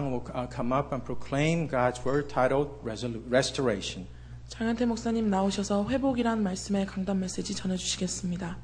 will come up and proclaim God's word titled Restoration. 장현태 목사님 나오셔서 회복이란 말씀의 강단 메시지 전해주시겠습니다.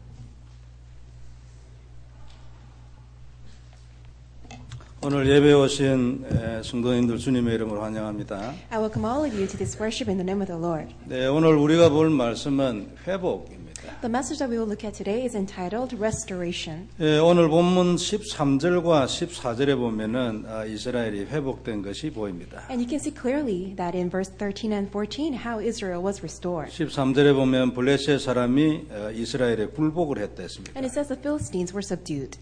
오늘 예배에 오신 성도님들 주님의 이름으로 환영합니다. I welcome all of you to this worship in the name of the Lord. 네, 오늘 우리가 볼 말씀은 회복입니다. The message that we will look at today is entitled Restoration. 오늘 본문 13절과 14절에 보면은 이스라엘이 회복된 것이 보입니다. And you can see clearly that in verse 13 and 14 how Israel was restored. 13절에 보면 블레셋 사람이 이스라엘에 굴복을 했다 했습니다. And it says the Philistines were subdued.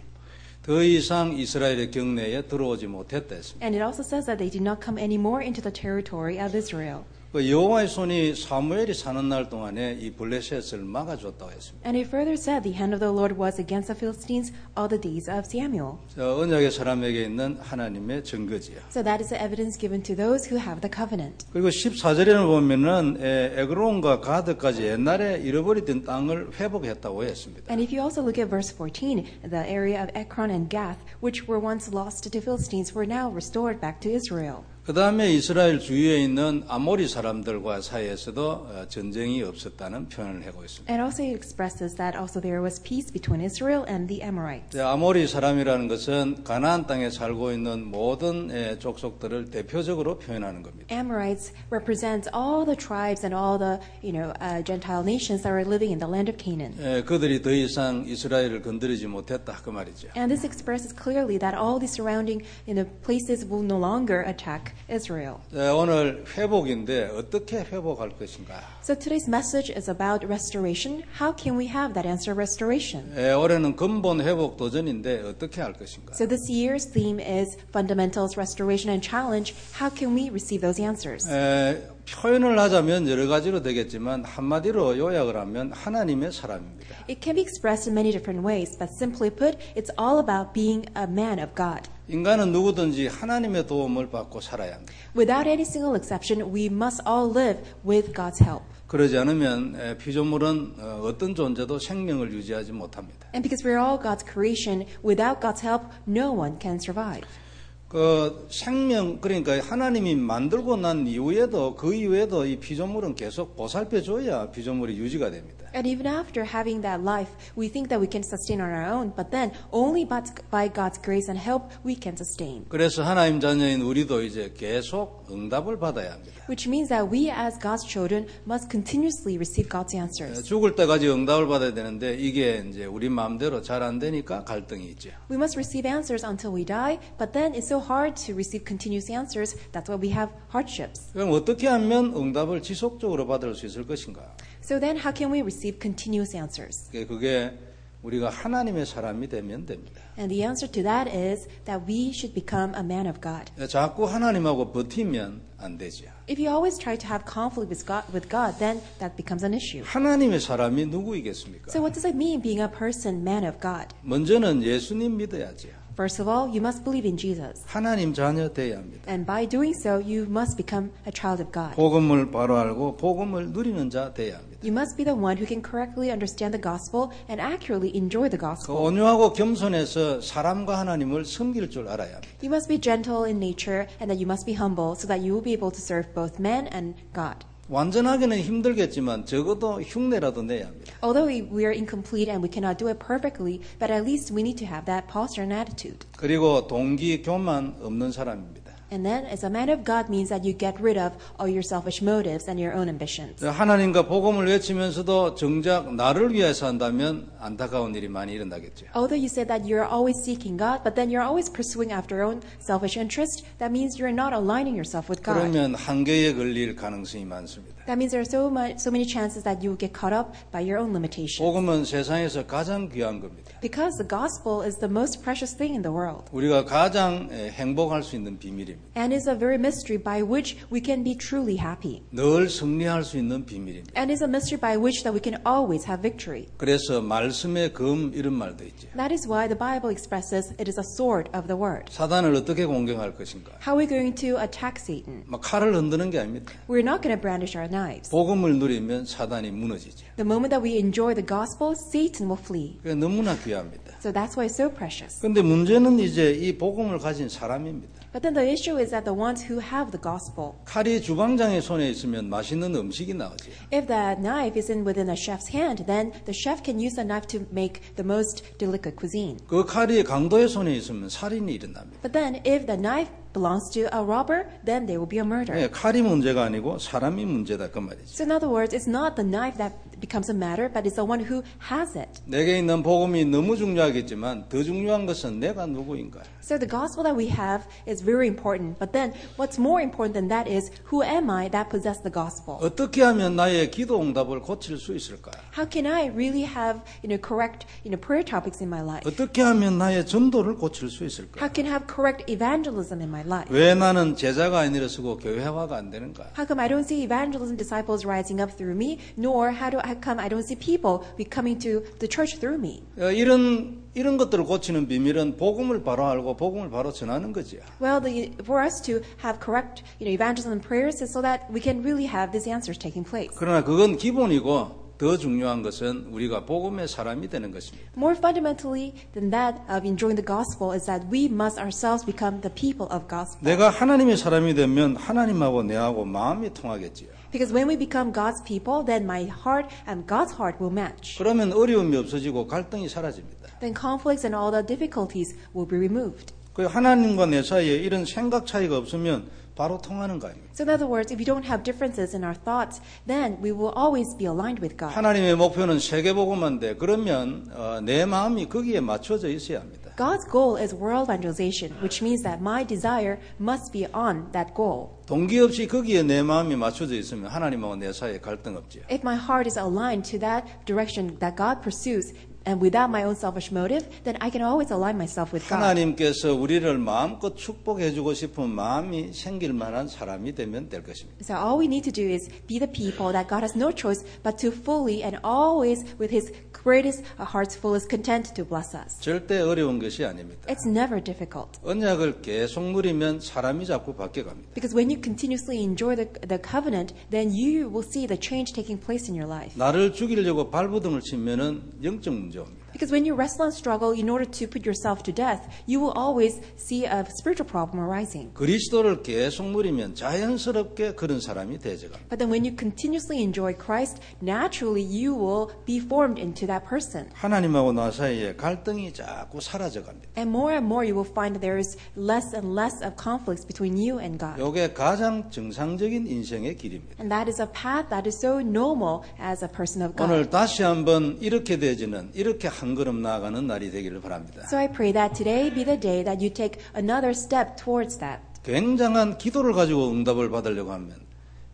더 이상 이스라엘의 경내에 들어오지 못했다 했습니다. And it also says that they did not come anymore into the territory of Israel. 여호와의 손이 사무엘이 사는 날 동안에 이 블레셋을 막아줬다고 했습니다. And it further said the hand of the Lord was against the Philistines all the days of Samuel. 언약의 사람에게 있는 하나님의 증거지요. So that is the evidence given to those who have the covenant. 그리고 14절에는 보면은 에그론과 가드까지 옛날에 잃어버리던 땅을 회복했다고 했습니다. And if you also look at verse 14, the area of Ekron and Gath, which were once lost to Philistines, were now restored back to Israel. 그 다음에 이스라엘 주위에 있는 아모리 사람들과 사이에서도 전쟁이 없었다는 표현을 하고 있습니다. And also it expresses that also there was peace between Israel and the Amorites. 아모리 사람이라는 것은 가나안 땅에 살고 있는 모든 족속들을 대표적으로 표현하는 겁니다. Amorites represents all the tribes and all the Gentile nations that were living in the land of Canaan. 그들이 더 이상 이스라엘을 건드리지 못했다 그 말이죠. And this expresses clearly that all the surrounding places will no longer attack Israel. 오늘 회복인데 어떻게 회복할 것인가? So today's message is about restoration. How can we have that answer restoration? 올해는 근본 회복 도전인데 어떻게 할 것인가? So this year's theme is fundamentals, restoration, and challenge. How can we receive those answers? 표현을 하자면 여러 가지로 되겠지만 한마디로 요약을 하면 하나님의 사람입니다. It can be expressed in many different ways, but simply put, it's all about being a man of God. 인간은 누구든지 하나님의 도움을 받고 살아야 합니다. Without any single exception, we must all live with God's help. 그러지 않으면 피조물은 어떤 존재도 생명을 유지하지 못합니다. And because we're all God's creation, without God's help, no one can survive. 그러니까 하나님이 만들고 난 이후에도 그 이후에도 이 피조물은 계속 보살펴줘야 피조물이 유지가 됩니다. And even after having that life, we think that we can sustain on our own, but then only by God's grace and help we can sustain. 그래서 하나님 자녀인 우리도 이제 계속 응답을 받아야 합니다. Which means that we as God's children must continuously receive God's answers. 죽을 때까지 응답을 받아야 되는데 이게 이제 우리 마음대로 잘 안 되니까 갈등이 있죠. We must receive answers until we die, but then it's so hard to receive continuous answers. That's why we have hardships. 그럼 어떻게 하면 응답을 지속적으로 받을 수 있을 것인가? So then how can we receive continuous answers? 그게 우리가 하나님의 사람이 되면 됩니다. And the answer to that is that we should become a man of God. 자꾸 하나님하고 버티면 안 되죠. If you always try to have conflict with God, then that becomes an issue. 하나님의 사람이 누구이겠습니까? So what does it mean being a person, man of God? 먼저는 예수님 믿어야죠. First of all, you must believe in Jesus. 하나님 자녀 돼야 합니다. And by doing so, you must become a child of God. 복음을 바로 알고 복음을 누리는 자 돼야 합니다. You must be the one who can correctly understand the gospel and accurately enjoy the gospel. 온유하고 겸손해서 사람과 하나님을 섬길 줄 알아야 합니다. You must be gentle in nature and that you must be humble so that you will be able to serve both man and God. 완전하게는 힘들겠지만 적어도 흉내라도 내야 합니다. Although we are incomplete and we cannot do it perfectly, but at least we need to have that posture and attitude. 그리고 동기 교만 없는 사람입니다. And then, as a man of God means that you get rid of all your selfish motives and your own ambitions. 하나님과 복음을 외치면서도 정작 나를 위해서 한다면 안타까운 일이 많이 일어나겠죠. Although you say that you're always seeking God, but then you're always pursuing after your own selfish interest, that means you're not aligning yourself with God. 그러면 한계에 걸릴 가능성이 많습니다. That means there are so many chances that you will get caught up by your own limitations. 복음은 세상에서 가장 귀한 겁니다. Because the gospel is the most precious thing in the world. 우리가 가장 행복할 수 있는 비밀입니다. And is a very mystery by which we can be truly happy. 늘 승리할 수 있는 비밀입니다. And is a mystery by which that we can always have victory. 그래서 말씀의 검 이런 말도 있죠. That is why the Bible expresses it is a sword of the word. 사단을 어떻게 공격할 것인가? How are we going to attack Satan? 막 칼을 흔드는 게 아닙니다. We're not going to brandish our knives. 복음을 누리면 사단이 무너지죠. The moment that we enjoy the gospel, Satan will flee. 그러니까 너무나 귀합니다. So that's why it's so precious. 그런데 문제는 이제 이 복음을 가진 사람입니다. But then the issue is that the ones who have the gospel, 칼이 주방장의 손에 있으면 맛있는 음식이 나오지. if the knife isn't within a chef's hand, then the chef can use the knife to make the most delicate cuisine. 그 칼이 강도의 손에 있으면 살인이 일어납니다. But then if the knife belongs to a robber, then there will be a murder. 네, 칼이 문제가 아니고 사람이 문제다 그 말이죠. So in other words, it's not the knife that becomes a matter, but it's the one who has it. 내게 있는 복음이 너무 중요하겠지만 더 중요한 것은 내가 누구인가. So the gospel that we have is very important, but then what's more important than that is who am I that possess the gospel? 어떻게 하면 나의 기도 응답을 고칠 수 있을까? How can I really have correct prayer topics in my life? 어떻게 하면 나의 전도를 고칠 수 있을까? How can I have correct evangelism in my life? 왜 나는 제자가 안 일어서고 교회화가 안 되는가? How come I don't see evangelism disciples rising up through me, nor how come I don't see people becoming to the church through me? 이런 것들을 고치는 비밀은 복음을 바로 알고 복음을 바로 전하는 거지요. Well, for us to have correct evangelism and prayers is so that we can really have these answers taking place. 그러나 그건 기본이고 더 중요한 것은 우리가 복음의 사람이 되는 것입니다. More fundamentally than that of enjoying the gospel is that we must ourselves become the people of gospel. 내가 하나님의 사람이 되면 하나님하고 내하고 마음이 통하겠지요. Because when we become God's people, then my heart and God's heart will match. 그러면 어려움이 없어지고 갈등이 사라집니다. Then conflicts and all the difficulties will be removed. 그 하나님과 내 사이에 이런 생각 차이가 없으면 바로 통하는 거 아닙니까? So in other words, if we don't have differences in our thoughts, then we will always be aligned with God. 하나님의 목표는 세계복음화인데 그러면 내 마음이 거기에 맞춰져 있어야 합니다. God's goal is world evangelization, which means that my desire must be on that goal. 동기 없이 거기에 내 마음이 맞춰져 있으면 하나님하고 내 사이에 갈등 없지요. If my heart is aligned to that direction that God pursues, and without my own selfish motive, then I can always align myself with God. 하나님께서 우리를 마음껏 축복해주고 싶은 마음이 생길 만한 사람이 되면 될 것입니다. So all we need to do is be the people that God has no choice but to fully and always with His greatest heart's fullest content to bless us. 절대 어려운 것이 아닙니다. It's never difficult. 언약을 계속 누리면 사람이 자꾸 바뀌어갑니다. Because when you continuously enjoy the covenant, then you will see the change taking place in your life. 나를 죽이려고 발버둥을 치면은 영적 문제 옵니다. Because when you wrestle and struggle in order to put yourself to death, you will always see a spiritual problem arising. 그리스도를 계속 누리면 자연스럽게 그런 사람이 되어갑니다. But then when you continuously enjoy Christ, naturally you will be formed into that person. 하나님하고 나 사이에 갈등이 자꾸 사라져갑니다. And more you will find that there is less and less of conflicts between you and God. 이게 가장 정상적인 인생의 길입니다. And that is a path that is so normal as a person of God. 오늘 다시 한번 이렇게 되지는 이렇게 한 걸음 나아가는 날이 되기를 바랍니다. So I pray that today be the day that you take another step towards that. 굉장한 기도를 가지고 응답을 받으려고 하면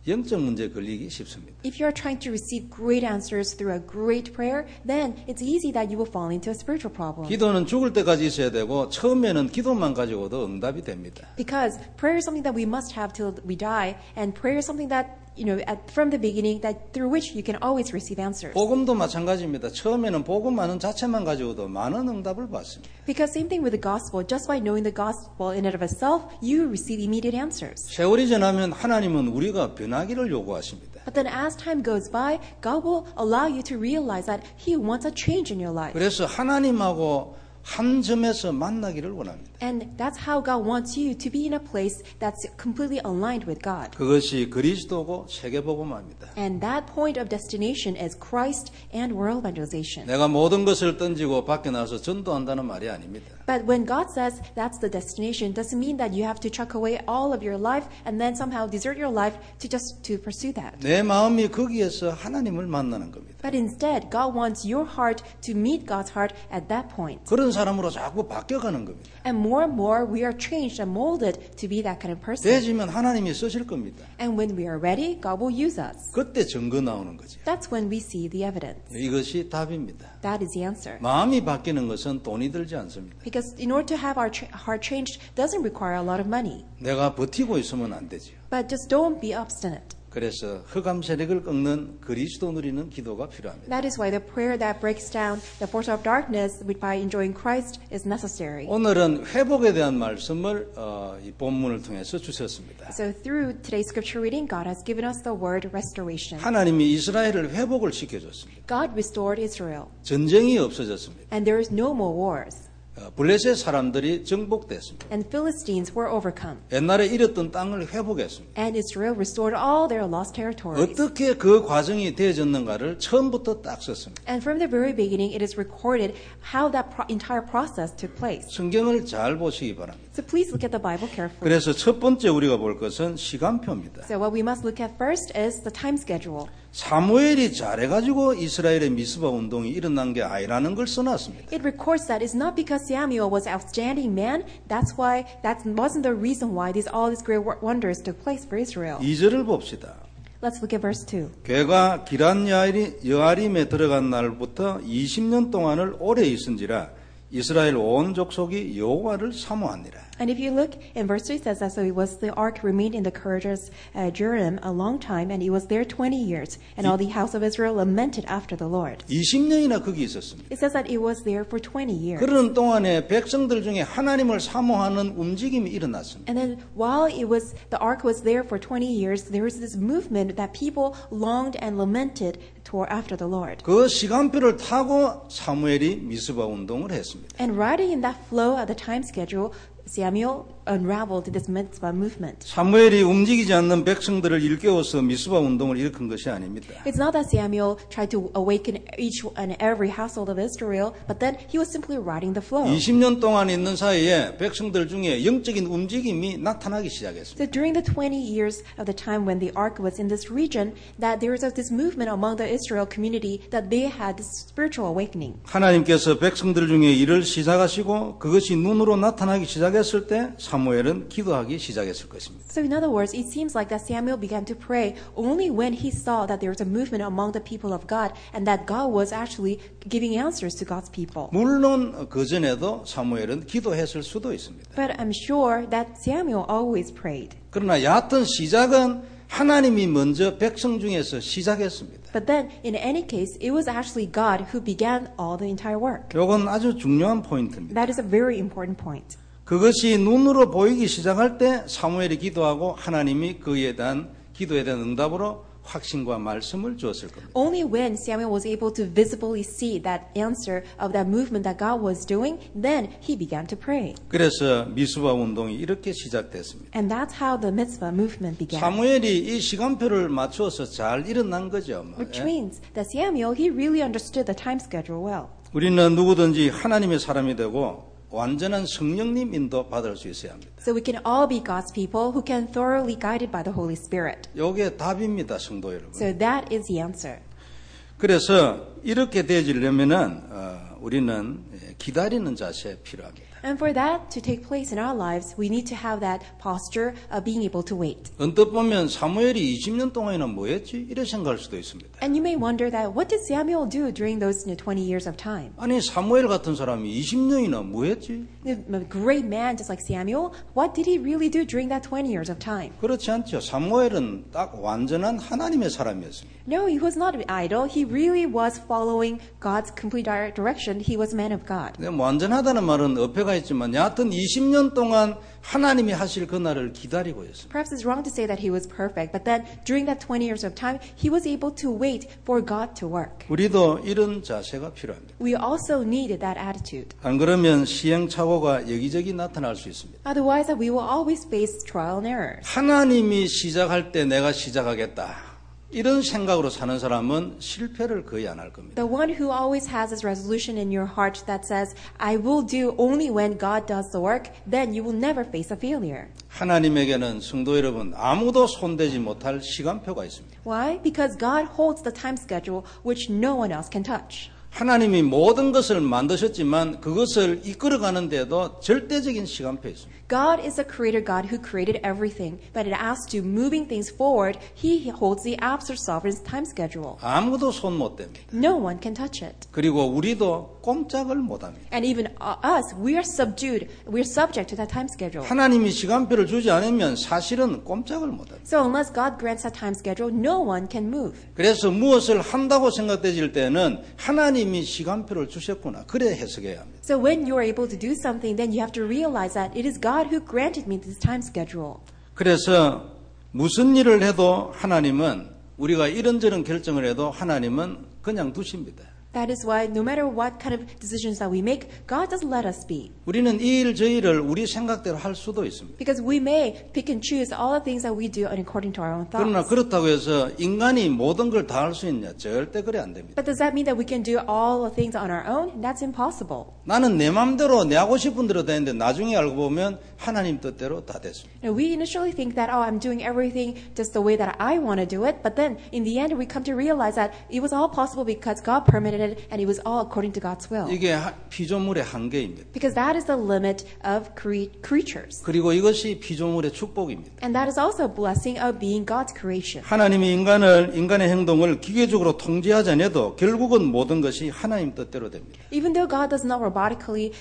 영적 문제에 걸리기 쉽습니다. If you are trying to receive great answers through a great prayer, then it's easy that you will fall into a spiritual problem. 기도는 죽을 때까지 있어야 되고 처음에는 기도만 가지고도 응답이 됩니다. Because prayer is something that we must have till we die, and prayer is something that from the beginning, that through which you can always receive answers. 복음도 마찬가지입니다. 처음에는 복음 아는 자체만 가지고도 많은 응답을 받습니다. Because same thing with the gospel. Just by knowing the gospel in and of itself, you receive immediate answers. 세월이 지나면 하나님은 우리가 변하기를 요구하십니다. But then as time goes by, God will allow you to realize that He wants a change in your life. 그래서 하나님하고 한 점에서 만나기를 원합니다. And that's how God wants you to be in a place that's completely aligned with God. 그것이 그리스도고 세계복음화입니다. And that point of destination is Christ and world evangelization. 내가 모든 것을 던지고 밖에 나와서 전도한다는 말이 아닙니다. But when God says that's the destination, doesn't mean that you have to chuck away all of your life and then somehow desert your life to pursue that. 내 마음이 거기에서 하나님을 만나는 겁니다. But instead, God wants your heart to meet God's heart at that point. 그런 사람으로 자꾸 바뀌어가는 겁니다. And more, we are changed and molded to be that kind of person. 되지면 하나님이 쓰실 겁니다. And when we are ready, God will use us. 그때 증거 나오는 거죠. That's when we see the evidence. 이것이 답입니다. That is the answer. 마음이 바뀌는 것은 돈이 들지 않습니다. Because in order to have our heart changed doesn't require a lot of money. 내가 버티고 있으면 안 되죠. But just don't be obstinate. 그래서 흑암 세력을 꺾는 그리스도 누리는 기도가 필요합니다. That is why the prayer that breaks down the force of darkness by enjoying Christ is necessary. 오늘은 회복에 대한 말씀을 이 본문을 통해서 주셨습니다. So through today's scripture reading, God has given us the word restoration. 하나님이 이스라엘을 회복을 시켜줬습니다. God restored Israel, 전쟁이 없어졌습니다. and there is no more wars. 블레셋 사람들이 정복됐습니다. And Philistines were overcome. 옛날에 잃었던 땅을 회복했습니다. And Israel restored all their lost territories. 어떻게 그 과정이 되어졌는가를 처음부터 딱 썼습니다. And from the very beginning, it is recorded how that entire process took place. 성경을 잘 보시기 바랍니다. So please look at the Bible carefully. 그래서 첫 번째 우리가 볼 것은 시간표입니다. So what we must look at first is the time schedule. 사무엘이 잘해가지고 이스라엘의 미스바 운동이 일어난 게 아니라는 걸 써놨습니다. It records that it's not because Samuel was an outstanding man. That wasn't the reason why all these great wonders took place for Israel. 2절을 봅시다. Let's look at verse 2. 걔가 기란 여아림에 들어간 날부터 20년 동안을 오래 있은지라 이스라엘 온 족속이 여호와를 사모하니라. And if you look in verse 3, it says that so the ark remained in the Kurdish Jerusalem a long time, and it was there 20 years, and all the house of Israel lamented after the Lord. 20년이나 거기 있었습니다. It says that it was there for 20 years. 그런 동안에 백성들 중에 하나님을 사모하는 움직임이 일어났습니다. And then while the ark was there for 20 years, there was this movement that people longed and lamented after the Lord. 그 시간표를 타고 사무엘이 미스바 운동을 했습니다. And riding in that flow of the time schedule, Samuel unraveled this mitzvah movement. 사무엘이 움직이지 않는 백성들을 일깨워서 미스바 운동을 일으킨 것이 아닙니다. It's not that Samuel tried to awaken each and every household of Israel, but then he was simply riding the flow. 20년 동안 있는 사이에 백성들 중에 영적인 움직임이 나타나기 시작했습니다. So during the 20 years of the time when the ark was in this region, that there was this movement among the Israel community that they had this spiritual awakening. 하나님께서 백성들 중에 일을 시작하시고 그것이 눈으로 나타나기 시작했을 때 사무엘은 기도하기 시작했을 것입니다. So in other words, it seems like that Samuel began to pray only when he saw that there was a movement among the people of God and that God was actually giving answers to God's people. 물론 그 전에도 사무엘은 기도했을 수도 있습니다. But I'm sure that Samuel always prayed. 그러나 얕은 시작은 하나님이 먼저 백성 중에서 시작했습니다. But then, in any case, it was actually God who began all the entire work. 이건 아주 중요한 포인트입니다. That is a very important point. 그것이 눈으로 보이기 시작할 때 사무엘이 기도하고 하나님이 그에 대한 기도에 대한 응답으로 확신과 말씀을 주었을 겁니다. Only when Samuel was able to visibly see that answer of that movement that God was doing, then he began to pray. 그래서 미스바 운동이 이렇게 시작됐습니다. And that's how the mitzvah movement began. 사무엘이 이 시간표를 맞추어서 잘 일어난 거죠. Which means that Samuel, he really understood the time schedule well. 우리는 누구든지 하나님의 사람이 되고 완전한 성령님 인도 받을 수 있어야 합니다. So we can all be God's people who can thoroughly guided by the Holy Spirit. 이게 답입니다, 성도 여러분. So that is the answer. 그래서 이렇게 되어지려면은 우리는 기다리는 자세 필요합니다. And for that to take place in our lives, we need to have that posture of being able to wait. 언뜻 보면 사무엘이 20년 동안이나 뭐 했지? 이렇게 생각할 수도 있습니다. And you may wonder that what did Samuel do during those 20 years of time? 아니 사무엘 같은 사람이 20년이나 뭐 했지? A great man just like Samuel, what did he really do during that 20 years of time? 그렇지 않죠. 사무엘은 딱 완전한 하나님의 사람이었습니다. No, he was not an idol. He really was following God's complete direction. He was a man of God. 근데 완전하다는 말은 어폐가 있지만 여하튼 20년 동안 하나님이 하실 그날을 기다리고 있습니다. Perhaps it's wrong to say that he was perfect, but then during that 20 years of time, he was able to wait for God to work. 우리도 이런 자세가 필요합니다. We also needed that attitude. 안 그러면 시행착오가 여기저기 나타날 수 있습니다. Otherwise, we will always face trial and errors. 하나님이 시작할 때 내가 시작하겠다. 이런 생각으로 사는 사람은 실패를 거의 안 할 겁니다. The one who always has this resolution in your heart that says, I will do only when God does the work, then you will never face a failure. 하나님에게는 성도 여러분 아무도 손대지 못할 시간표가 있습니다. Why? Because God holds the time schedule which no one else can touch. 하나님이 모든 것을 만드셨지만 그것을 이끌어가는 데도 절대적인 시간표가 있습니다. God is a creator God who created everything, but as to moving things forward, He holds the absolute sovereign time schedule. 아무도 손 못 댑니다. No one can touch it. 그리고 우리도 꼼짝을 못 합니다. And even us, we are subject to that time schedule. 하나님이 시간표를 주지 않으면 사실은 꼼짝을 못 합니다. So unless God grants a time schedule, no one can move. 그래서 무엇을 한다고 생각되질 때는 하나님이 시간표를 주셨구나. 그래 해석해야 합니다. So when you are able to do something, then you have to realize that it is God who granted me this time schedule. 그래서 무슨 일을 해도 하나님은 우리가 이런저런 결정을 해도 하나님은 그냥 두십니다. That is why no matter what kind of decisions that we make, God doesn't let us be. 우리는 이 일 저 일을 우리 생각대로 할 수도 있습니다. Because we may pick and choose all the things that we do according to our own 그러나 thoughts. 그렇다고 해서 인간이 모든 걸 다 할 수 있냐? 절대 그래 안 됩니다. But does that mean that we can do all the things on our own? That's impossible. 나는 내 마음대로 내 하고 싶은 대로 되는데 나중에 알고 보면 하나님 뜻대로 다 됐습니다. And we initially think that, oh, I'm doing everything just the way that I want to do it. But then in the end, we come to realize that it was all possible because God permitted it and it was all according to God's will. 이게 피조물의 한계입니다. Because that is the limit of creatures. 그리고 이것이 피조물의 축복입니다. And that is also a blessing of being God's creation. 하나님이 인간의 행동을 기계적으로 통제하지 않아도 결국은 모든 것이 하나님 뜻대로 됩니다. Even though God does not robotically,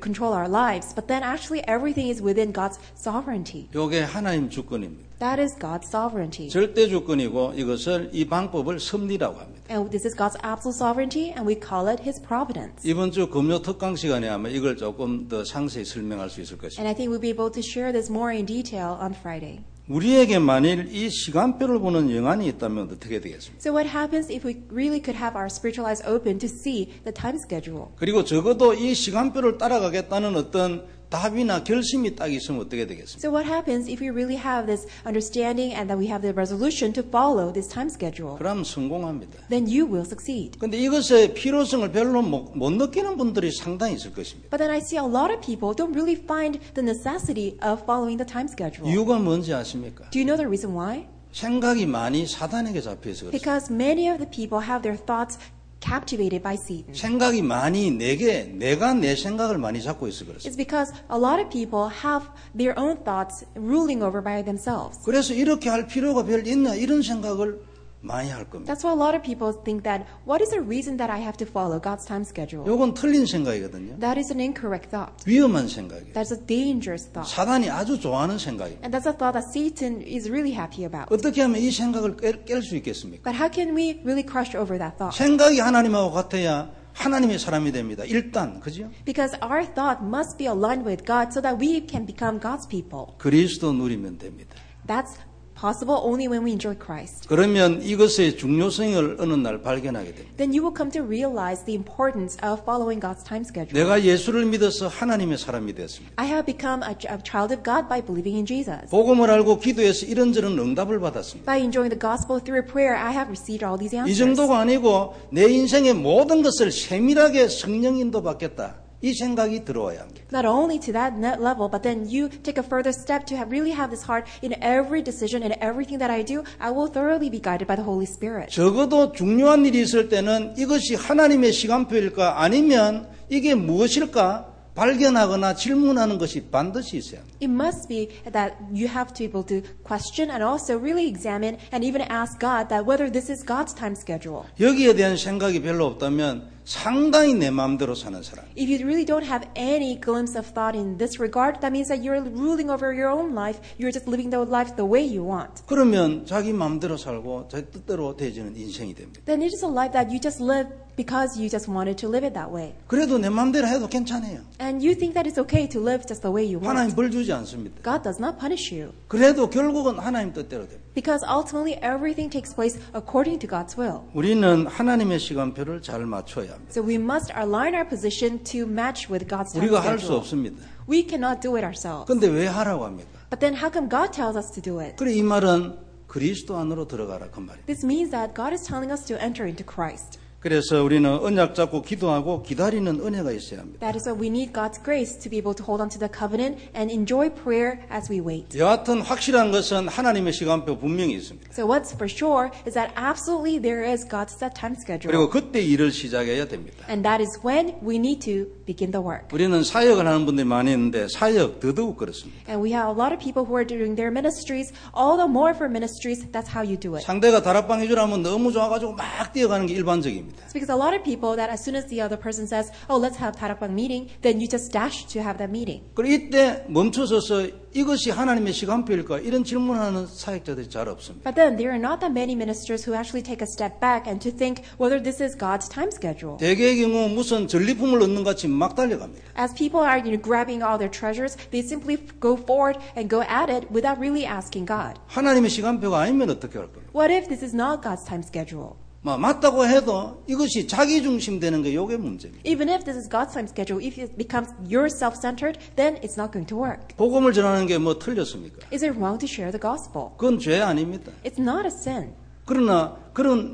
control our lives, but then actually everything is within God's sovereignty. 이게 하나님 주권입니다. That is God's sovereignty. 절대 주권이고 이것을 이 방법을 섭리라고 합니다. And this is God's absolute sovereignty, and we call it His providence. 이번 주 금요 특강 시간에 아마 이걸 조금 더 상세히 설명할 수 있을 것입니다. And I think we'll be able to share this more in detail on Friday. 우리에게 만일 이 시간표를 보는 영안이 있다면 어떻게 되겠습니까? So what happens if we really could have our spiritual eyes open to see the time schedule? 그리고 적어도 이 시간표를 따라가겠다는 어떤 답이나 결심이 딱 있으면 어떻게 되겠습니까? So what happens if we really have this understanding and that we have the resolution to follow this time schedule? 그럼 성공합니다. Then you will succeed. 그런데 이것의 필요성을 별로 못 느끼는 분들이 상당히 있을 것입니다. But then I see a lot of people don't really find the necessity of following the time schedule. 이유가 뭔지 아십니까? Do you know the reason why? 생각이 많이 사단에게 잡혀서 그렇습니다. Because many of the people have their thoughts captivated by Satan. 생각이 많이 내가 내 생각을 많이 잡고 있어 그렇습니다. It's because a lot of people have their own thoughts ruling over by themselves. 그래서 이렇게 할 필요가 별 있나 이런 생각을 많이 할 겁니다. That's why a lot of people think that, what is the reason that I have to follow God's time schedule? 이건 틀린 생각이거든요. That is an incorrect thought. 위험한 생각이에요. That's a dangerous thought. 사단이 아주 좋아하는 생각입니다. And that's a thought that Satan is really happy about. 어떻게 하면 이 생각을 깰 수 있겠습니까? But how can we really crush over that thought? 생각이 하나님하고 같아야 하나님의 사람이 됩니다. 일단 그죠? Because our thought must be aligned with God so that we can become God's people. 그리스도 누리면 됩니다. That's possible only when we enjoy Christ. 그러면 이것의 중요성을 어느 날 발견하게 됩니다. Then you will come to realize the importance of following God's time schedule. 내가 예수를 믿어서 하나님의 사람이 되었습니다. I have become a child of God by believing in Jesus. 복음을 알고 기도해서 이런저런 응답을 받았습니다. By enjoying the gospel through prayer, I have received all these 이 answers. 정도가 아니고 내 인생의 모든 것을 세밀하게 성령 인도받겠다. 이 생각이 들어와야 합니다. Not only to that level, but then you take a further step to really have this heart in every decision and everything that I do, I will thoroughly be guided by the Holy Spirit. 적어도 중요한 일이 있을 때는 이것이 하나님의 시간표일까 아니면 이게 무엇일까 발견하거나 질문하는 것이 반드시 있어야 합니다. It must be that you have to be able to question and also really examine and even ask God that whether this is God's time schedule. 여기에 대한 생각이 별로 없다면 상당히 내 마음대로 사는 사람. If you really don't have any glimpse of thought in this regard, that means that you're ruling over your own life. You're just living the life the way you want. 그러면 자기 마음대로 살고 자기 뜻대로 되지는 인생이 됩니다. Then it is a life that you just live because you just wanted to live it that way. 그래도 내 마음대로 해도 괜찮아요. And you think that it's okay to live just the way you 하나님 want. 벌 주지 않습니다. God does not punish you. 그래도 결국은 하나님 뜻대로 됩니다. Because ultimately everything takes place according to God's will. 우리는 하나님의 시간표를 잘 맞춰야 합니다. So we must align our position to match with God's time 우리가 할 수 schedule. 없습니다. We cannot do it ourselves. 근데 왜 하라고 합니까? But then how come God tells us to do it? 그래 이 말은 그리스도 안으로 들어가라 그 말이에요. This means that God is telling us to enter into Christ. 그래서 우리는 언약 잡고 기도하고 기다리는 은혜가 있어야 합니다. That is why we need God's grace to be able to hold on to the covenant and enjoy prayer as we wait. 여하튼 확실한 것은 하나님의 시간표 분명히 있습니다. So what's for sure is that absolutely there is God's set time schedule. 그리고 그때 일을 시작해야 됩니다. And that is when we need to begin the work. 우리는 사역을 하는 분들이 많이 있는데 사역 더더욱 그렇습니다. And we have a lot of people who are doing their ministries, all the more for ministries, that's how you do it. 상대가 다락방 해주라면 너무 좋아가지고 막 뛰어가는 게 일반적입니다. It's because a lot of people that as soon as the other person says, oh, let's have 다락방 meeting, then you just dash to have that meeting. 그리고 이때 멈춰서서 이것이 하나님의 시간표일까 이런 질문하는 사역자들이 잘 없습니다. But then there are not that many ministers who actually take a step back and to think whether this is God's time schedule. 대개의 경우 무슨 전리품을 얻는 것 같이 막 달려갑니다. As people are grabbing all their treasures, they simply go forward and go at it without really asking God. 하나님의 시간표가 아니면 어떻게 할 겁니까? What if this is not God's time schedule? 맞다고 해도 이것이 자기 중심되는 게 이게 문제입니다. Even if this is God's time schedule, if it becomes your self-centered, then it's not going to work. 복음을 전하는 게 뭐 틀렸습니까? Is it wrong to share the gospel? 그건 죄 아닙니다. It's not a sin. 그러나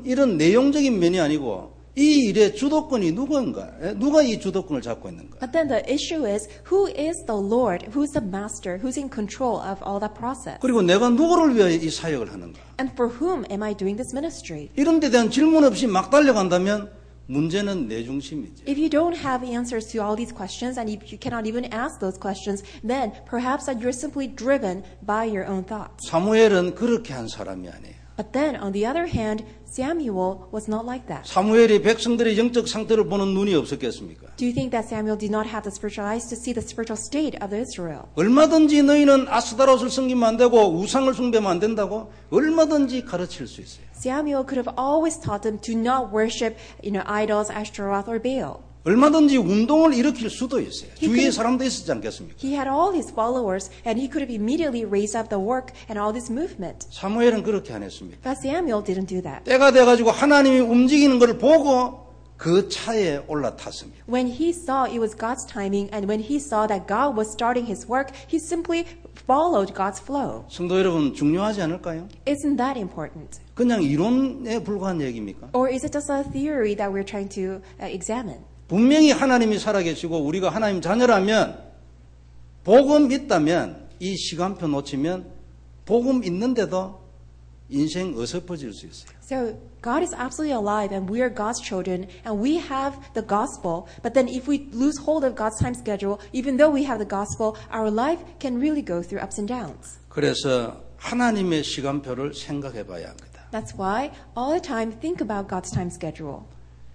이런 내용적인 면이 아니고 이 일의 주도권이 누구인가? 누가 이 주도권을 잡고 있는가? But then the issue is, who is the Lord? Who's the master? Who's in control of all that process? 그리고 내가 누구를 위하여 이 사역을 하는가? And for whom am I doing this ministry? 이런 데 대한 질문 없이 막 달려간다면 문제는 내 중심이죠. If you don't have answers to all these questions, and if you cannot even ask those questions, then perhaps that you're simply driven by your own thoughts. 사무엘은 그렇게 한 사람이 아니에요. But then, on the other hand, Samuel was not like that. 사무엘이 백성들의 영적 상태를 보는 눈이 없었겠습니까? Do you think that Samuel did not have the spiritual eyes to see the spiritual state of Israel? 얼마든지 너희는 아스타롯을 섬기면 안 되고 우상을 숭배하면 안 된다고 얼마든지 가르칠 수 있어요. Samuel could have always taught them to not worship, idols, Ashtaroth, or Baal. 얼마든지 운동을 일으킬 수도 있어요. 주위에 사람도 있었지 않겠습니까? He had all his followers, and he could have immediately raised up the work and all this movement. 사무엘은 그렇게 안 했습니다. But Samuel didn't do that. 때가 돼가지고 하나님이 움직이는 것을 보고 그 차에 올라탔습니다. When he saw it was God's timing, and when he saw that God was starting his work, he simply followed God's flow. 성도 여러분, 중요하지 않을까요? Isn't that important? 그냥 이론에 불과한 얘기입니까? Or is it just a theory that we're trying to examine? 분명히 하나님이 살아계시고 우리가 하나님 자녀라면 복음 있다면 이 시간표 놓치면 복음 있는데도 인생 어설퍼질 수 있어요. So God is absolutely alive, and we are God's children, and we have the gospel. But then if we lose hold of God's time schedule, even though we have the gospel, our life can really go through ups and downs. 그래서 하나님의 시간표를 생각해 봐야 합니다. That's why all the time think about God's time schedule.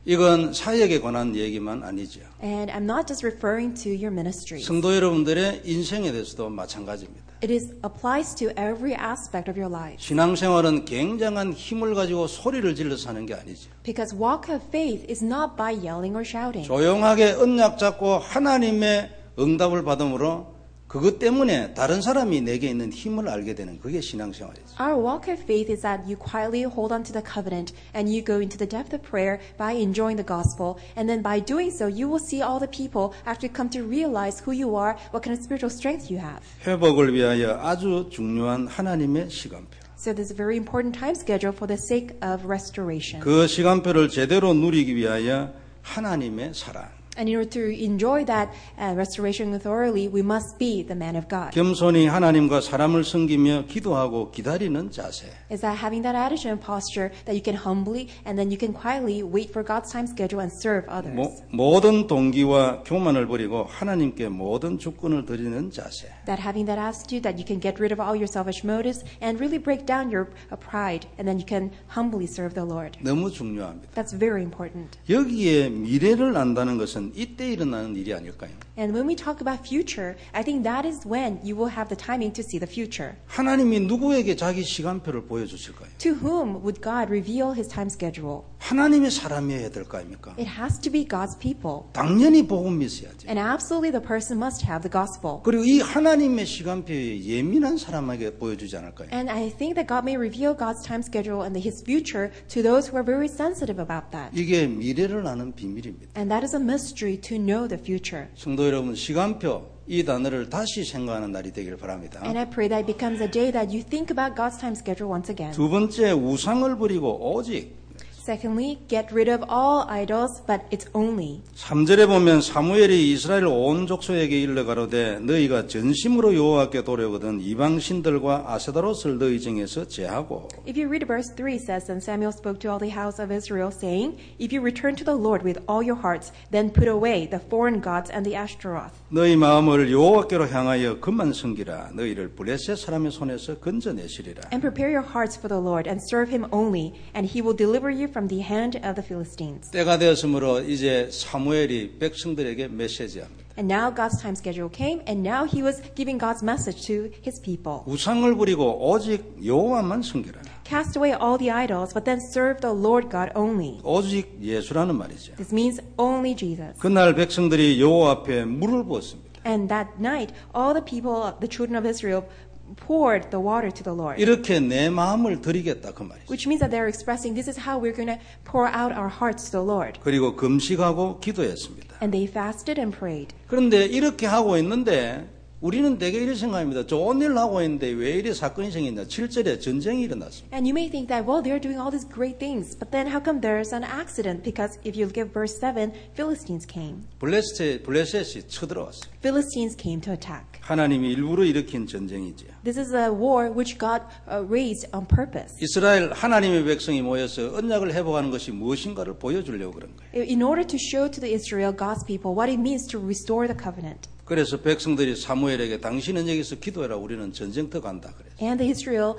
이건 사역에 관한 얘기만 아니죠. And I'm not just referring to your ministry. 성도 여러분들의 인생에 대해서도 마찬가지입니다. It applies to every aspect of your life. 신앙생활은 굉장한 힘을 가지고 소리를 질러서 하는 게 아니죠. Because walk of faith is not by yelling or shouting. 조용하게 언약 잡고 하나님의 응답을 받음으로 그것 때문에 다른 사람이 내게 있는 힘을 알게 되는 그게 신앙생활이죠. Our walk of faith is that you quietly hold on to the covenant and you go into the depth of prayer by enjoying the gospel. And then by doing so, you will see all the people actually come to realize who you are, what kind of spiritual strength you have. 회복을 위하여 아주 중요한 하나님의 시간표. So there's a very important time schedule for the sake of restoration. 그 시간표를 제대로 누리기 위하여 하나님의 사랑. And in order to enjoy that restoration thoroughly, we must be the man of God. 겸손히 하나님과 사람을 섬기며 기도하고 기다리는 자세. Is that having that attitude and posture that you can humbly and then you can quietly wait for God's time schedule and serve others. 모든 동기와 교만을 버리고 하나님께 모든 주권을 드리는 자세. That having that attitude that you can get rid of all your selfish motives and really break down your pride, and then you can humbly serve the Lord. 너무 중요합니다. That's very important. 여기에 미래를 안다는 것은 이때 일어나는 일이 아닐까요? And when we talk about future, I think that is when you will have the timing to see the future. 하나님이 누구에게 자기 시간표를 보여주실까요? To whom would God reveal his time schedule? 하나님의 사람이어야 될 거 아닙니까? It has to be God's people. 당연히 복음 있어야죠. And absolutely the person must have the gospel. 그리고 이 하나님의 시간표에 예민한 사람에게 보여주지 않을까요? And I think that God may reveal God's time schedule and his future to those who are very sensitive about that. 이게 미래를 아는 비밀입니다. And that is a mystery to know the future. 성도 여러분, 시간표 이 단어를 다시 생각하는 날이 되길 바랍니다. And I pray that it becomes a day that you think about God's time schedule once again. 두 번째, 우상을 버리고 오직. Secondly, get rid of all idols, but it's only. 3절에 보면 사무엘이 이스라엘 온 족속에게 일러 가로되 너희가 전심으로 여호와께 도려거든 이방 신들과 아세다롯을 너희 중에서 제하고. If you read verse 3, it says, And Samuel spoke to all the house of Israel, saying, If you return to the Lord with all your hearts, then put away the foreign gods and the Ashtaroth. 너희 마음을 여호와께로 향하여 그만 섬기라. 너희를 블레셋 사람의 손에서 건져내시리라. And prepare your hearts for the Lord, and serve him only, and he will deliver you from the hand of the Philistines. 때가 되었으므로 이제 사무엘이 백성들에게 메시지합니다. And now God's time schedule came, and now he was giving God's message to his people. 우상을 버리고 오직 여호와만 섬기라. Cast away all the idols, but then serve the Lord God only. 오직 예수라는 말이죠. This means only Jesus. 그날 백성들이 여호와 앞에 물을 부었습니다. And that night, all the people, the children of Israel, poured the water to the Lord. 이렇게 내 마음을 드리겠다 그 말이죠. Which means that they're expressing this is how we're going to pour out our hearts to the Lord. 그리고 금식하고 기도했습니다. And they fasted and prayed. 그런데 이렇게 하고 있는데 우리는 되게 이렇게 생각합니다. 좋은 일을 하고 있는데 왜 이리 사건이 생겼냐. 7절에 전쟁이 일어났습니다. And you may think that, well, they're doing all these great things, but then how come there's an accident? Because if you look at verse 7, Philistines came. 블레셋이 쳐들어왔어요. Philistines came to attack. 하나님이 일부러 일으킨 전쟁이죠. This is a war which God raised on purpose. 이스라엘 하나님의 백성이 모여서 언약을 회복하는 것이 무엇인가를 보여주려고 그런 거예요. In order to show to the Israel, God's people, what it means to restore the covenant. 그래서 백성들이 사무엘에게 당신은 여기서 기도해라 우리는 전쟁터 간다 그랬어요. And the Israel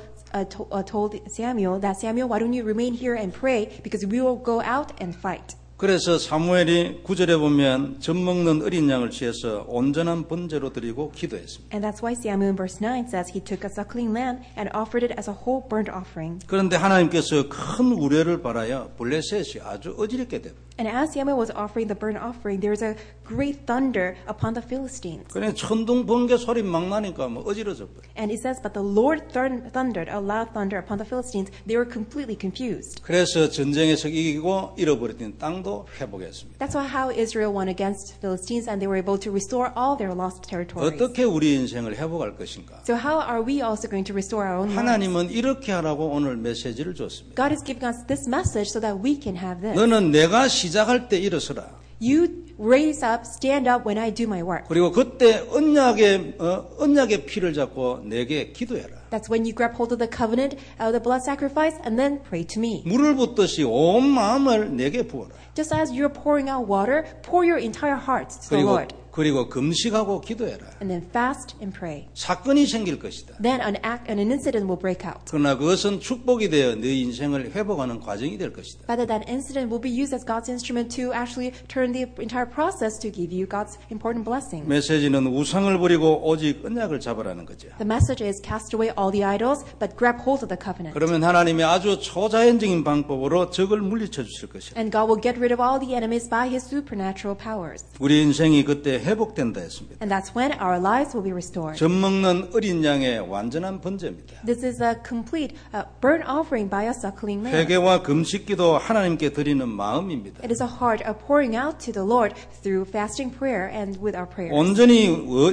told Samuel that, Samuel, why don't you remain here and pray because we will go out and fight. 그래서 사무엘이 9절에 보면 젖 먹는 어린 양을 취해서 온전한 번제로 드리고 기도했습니다. And that's why Samuel in verse 9 says he took a suckling lamb and offered it as a whole burnt offering. 그런데 하나님께서 큰 우려를 바라여 블레셋이 아주 어지럽게 됩니다. And as Samuel was offering the burnt offering, there was a great thunder upon the Philistines. 그냥 천둥 번개 소리 막 나니까 뭐 어지러져 버려. And it says, but the Lord thundered a loud thunder upon the Philistines. They were completely confused. 그래서 전쟁에서 이기고 잃어버렸던 땅도 회복했습니다. That's how Israel won against Philistines, and they were able to restore all their lost territories. 어떻게 우리 인생을 회복할 것인가? So how are we also going to restore our own lives? 하나님은 이렇게 하라고 오늘 메시지를 줬습니다. God is giving us this message so that we can have this. 너는 내가 시작할 때 일어서라. You raise up, stand up when I do my work. 그리고 그때 언약의 피를 잡고 내게 기도해라. That's when you grab hold of the covenant, the blood sacrifice, and then pray to me. 물을 붓듯이 온 마음을 내게 부어라. Just as you're pouring out water, pour your entire heart to the Lord. 그리고 금식하고 기도해라. And then fast and pray. 사건이 생길 것이다. Then an incident will break out. 그러나 그것은 축복이 되어 네 인생을 회복하는 과정이 될 것이다. But that incident will be used as God's instrument to actually turn the entire process to give you God's important blessing. 메시지는 우상을 버리고 오직 언약을 잡으라는 거죠. The message is cast away all the idols, but grab hold of the covenant. 그러면 하나님이 아주 초자연적인 방법으로 적을 물리쳐 주실 것이다. And God will get rid of all the enemies by His supernatural powers. 우리 인생이 그때 회복된다 했습니다. And that's when our lives will be restored. 젖 먹는 어린 양의 완전한 번제입니다. This is a complete burnt offering by a suckling lamb. 회개와 금식기도 하나님께 드리는 마음입니다. It is a heart of pouring out to the Lord through fasting prayer and with our prayers. 온전히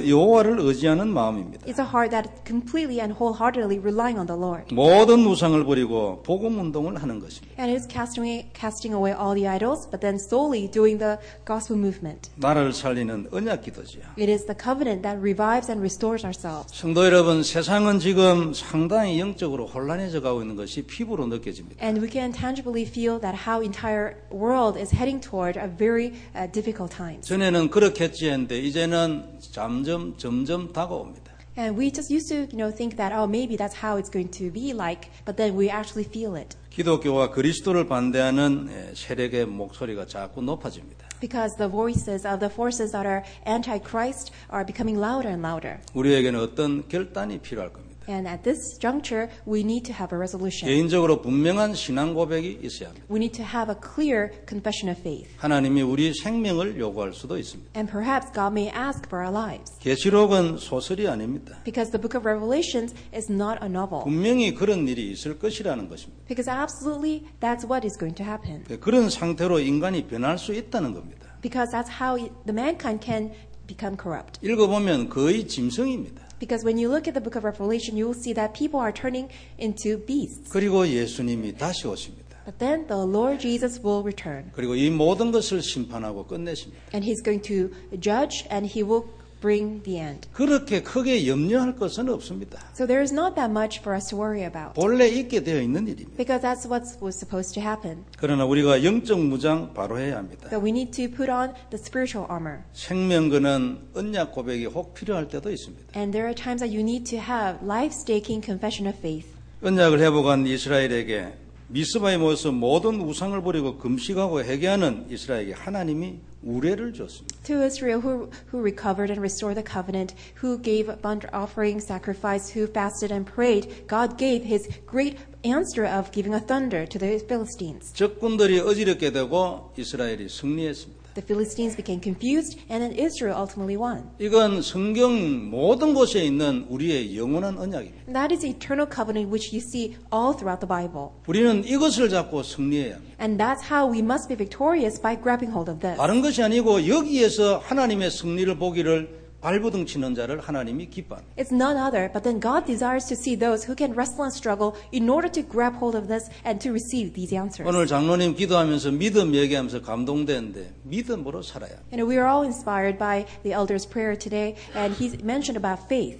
여호와를 의지하는 마음입니다. It's a heart that completely and wholeheartedly relying on the Lord. 모든 우상을 버리고 복음 운동을 하는 것입니다. And it is casting away all the idols, but then solely doing the gospel movement. 나를 살리는 언약 기도지요. It is the covenant that revives and restores ourselves. 성도 여러분, 세상은 지금 상당히 영적으로 혼란해져 가고 있는 것이 피부로 느껴집니다. And we can tangibly feel that how entire world is heading toward a very difficult times. 전에는 그렇게 했지 했는데 이제는 점점 다가옵니다. And we just used to, think that, oh, maybe that's how it's going to be like, but then we actually feel it. 기독교와 그리스도를 반대하는 세력의 목소리가 자꾸 높아집니다. Because the voices of the forces that are anti-Christ are becoming louder and louder. 우리에게는 어떤 결단이 필요할 겁니다. And at this juncture, we need to have a resolution. 개인적으로 분명한 신앙 고백이 있어야 합니다. We need to have a clear confession of faith. 하나님이 우리 생명을 요구할 수도 있습니다. And perhaps God may ask for our lives. 계시록은 소설이 아닙니다. Because the book of Revelations is not a novel. 분명히 그런 일이 있을 것이라는 것입니다. Because absolutely, that's what is going to happen. 그런 상태로 인간이 변할 수 있다는 겁니다. Because that's how the mankind can become corrupt. 읽어보면 거의 짐승입니다. Because when you look at the book of Revelation, you will see that people are turning into beasts. 그리고 예수님이 다시 오십니다. But then the Lord Jesus will return. 그리고 이 모든 것을 심판하고 끝내십니다. And He's going to judge and He will bring the end. 그렇게 크게 염려할 것은 없습니다. So there is not that much for us to worry about. 본래 있게 되어 있는 일입니다. Because that's what was supposed to happen. 그러나 우리가 영적 무장 바로 해야 합니다. But we need to put on the spiritual armor. 생명거는 언약 고백이 혹 필요할 때도 있습니다. And there are times that you need to have life-staking confession of faith. 언약을 회복한 이스라엘에게 미스바에 모여서 모든 우상을 버리고 금식하고 회개하는 이스라엘에게 하나님이 우레를 줬습니다. To Israel who recovered and restored the covenant, who gave burnt offering, sacrifice, who fasted and prayed, God gave His great answer of giving a thunder to the Philistines. 적군들이 어지럽게 되고 이스라엘이 승리했습니다. The Philistines became confused, and then Israel ultimately won. 이건 성경 모든 곳에 있는 우리의 영원한 언약입니다. And that is the eternal covenant which you see all throughout the Bible. 우리는 이것을 잡고 승리해야 합니다. And that's how we must be victorious, by grabbing hold of this. 다른 것이 아니고 여기에서 하나님의 승리를 보기를 발버둥 치는 자를 하나님이 기뻐합니다. It's none other, but then God desires to see those who can wrestle and struggle in order to grab hold of this and to receive these answers. 오늘 장로님 기도하면서 믿음 얘기하면서 감동되는데 믿음으로 살아야 합니다. And we are all inspired by the elder's prayer today, and he's mentioned about faith.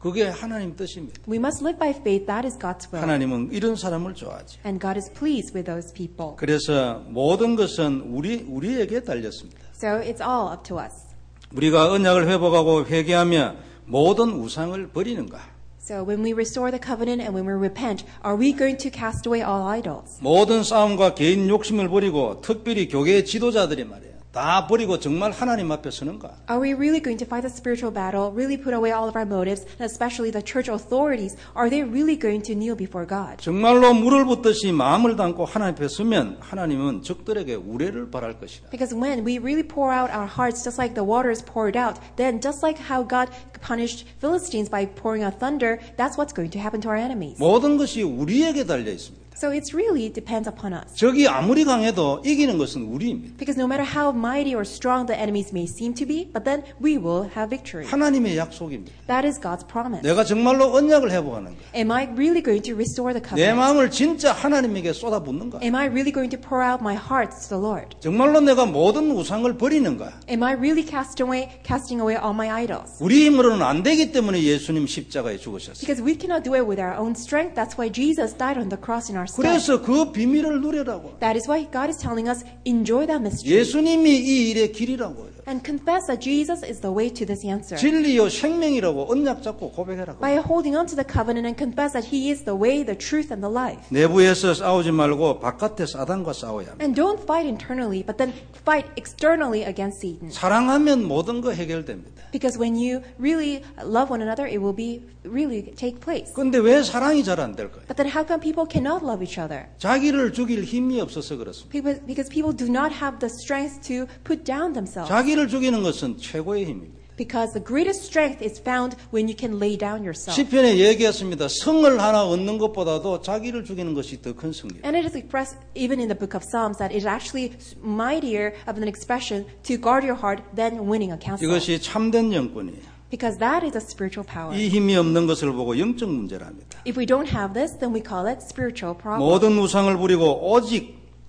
그게 하나님 뜻입니다. We must live by faith. That is God's will. 하나님은 이런 사람을 좋아하지. And God is pleased with those people. 그래서 모든 것은 우리에게 달렸습니다. So it's all up to us. 우리가 언약을 회복하고 회개하며 모든 우상을 버리는가? So when we restore the covenant and when we repent, are we going to cast away all idols? 모든 싸움과 개인 욕심을 버리고 특별히 교회의 지도자들이 말이에요. 다 버리고 정말 하나님 앞에 서는가? Are we really going to fight the spiritual battle, really put away all of our motives, and especially the church authorities? Are they really going to kneel before God? 정말로 물을 붓듯이 마음을 담고 하나님 앞에 서면 하나님은 적들에게 우레를 바랄 것이다. Because when we really pour out our hearts just like the water is poured out, then just like how God punished Philistines by pouring out thunder, that's what's going to happen to our enemies. 모든 것이 우리에게 달려 있습니다. So it's really depends upon us. 적이 아무리 강해도 이기는 것은 우리입니다. Because no matter how mighty or strong the enemies may seem to be, but then we will have victory. 하나님의 약속입니다. That is God's promise. 내가 정말로 언약을 회복하는가? Am I really going to restore the 내 covenant? 마음을 진짜 하나님에게 쏟아붓는가? Am I really going to pour out my heart to the Lord? 정말로 내가 모든 우상을 버리는가? Am I really casting away all my idols? 우리 힘으로는 안 되기 때문에 예수님 십자가에 죽으셨어요. Because we cannot do it with our own strength. That's why Jesus died on the cross in our stead. 그래서 그 비밀을 누리라고. That is why God is telling us, enjoy that mystery. 예수님이 이 일의 길이라고요. And confess that Jesus is the way to this answer. 진리요 생명이라고 언약 잡고 고백해라고. By holding on to the covenant and confess that He is the way, the truth, and the life. 내부에서 싸우지 말고 바깥에 사단과 싸워야 합니다. And don't fight internally, but then fight externally against Satan. 사랑하면 모든 거 해결됩니다. Because when you really love one another, it will be really take place. 그런데 왜 사랑이 잘 안 될까요? But then how come people cannot love each other? 자기를 죽일 힘이 없어서 그렇습니다. Because people do not have the strength to put down themselves. 자기를 죽이는 것은 최고의 힘입니다. Because the greatest strength is found when you can lay down yourself. 시편에 얘기했습니다. 성을 하나 얻는 것보다도 자기를 죽이는 것이 더 큰 승리예요. And it is expressed even in the book of Psalms that it is actually mightier of an expression to guard your heart than winning a castle. 이것이 참된 영권이에요. Because that is a spiritual power. 이 힘이 없는 것을 보고 영적 문제랍니다. If we don't have this, then we call it spiritual problem. 모든 우상을 부리고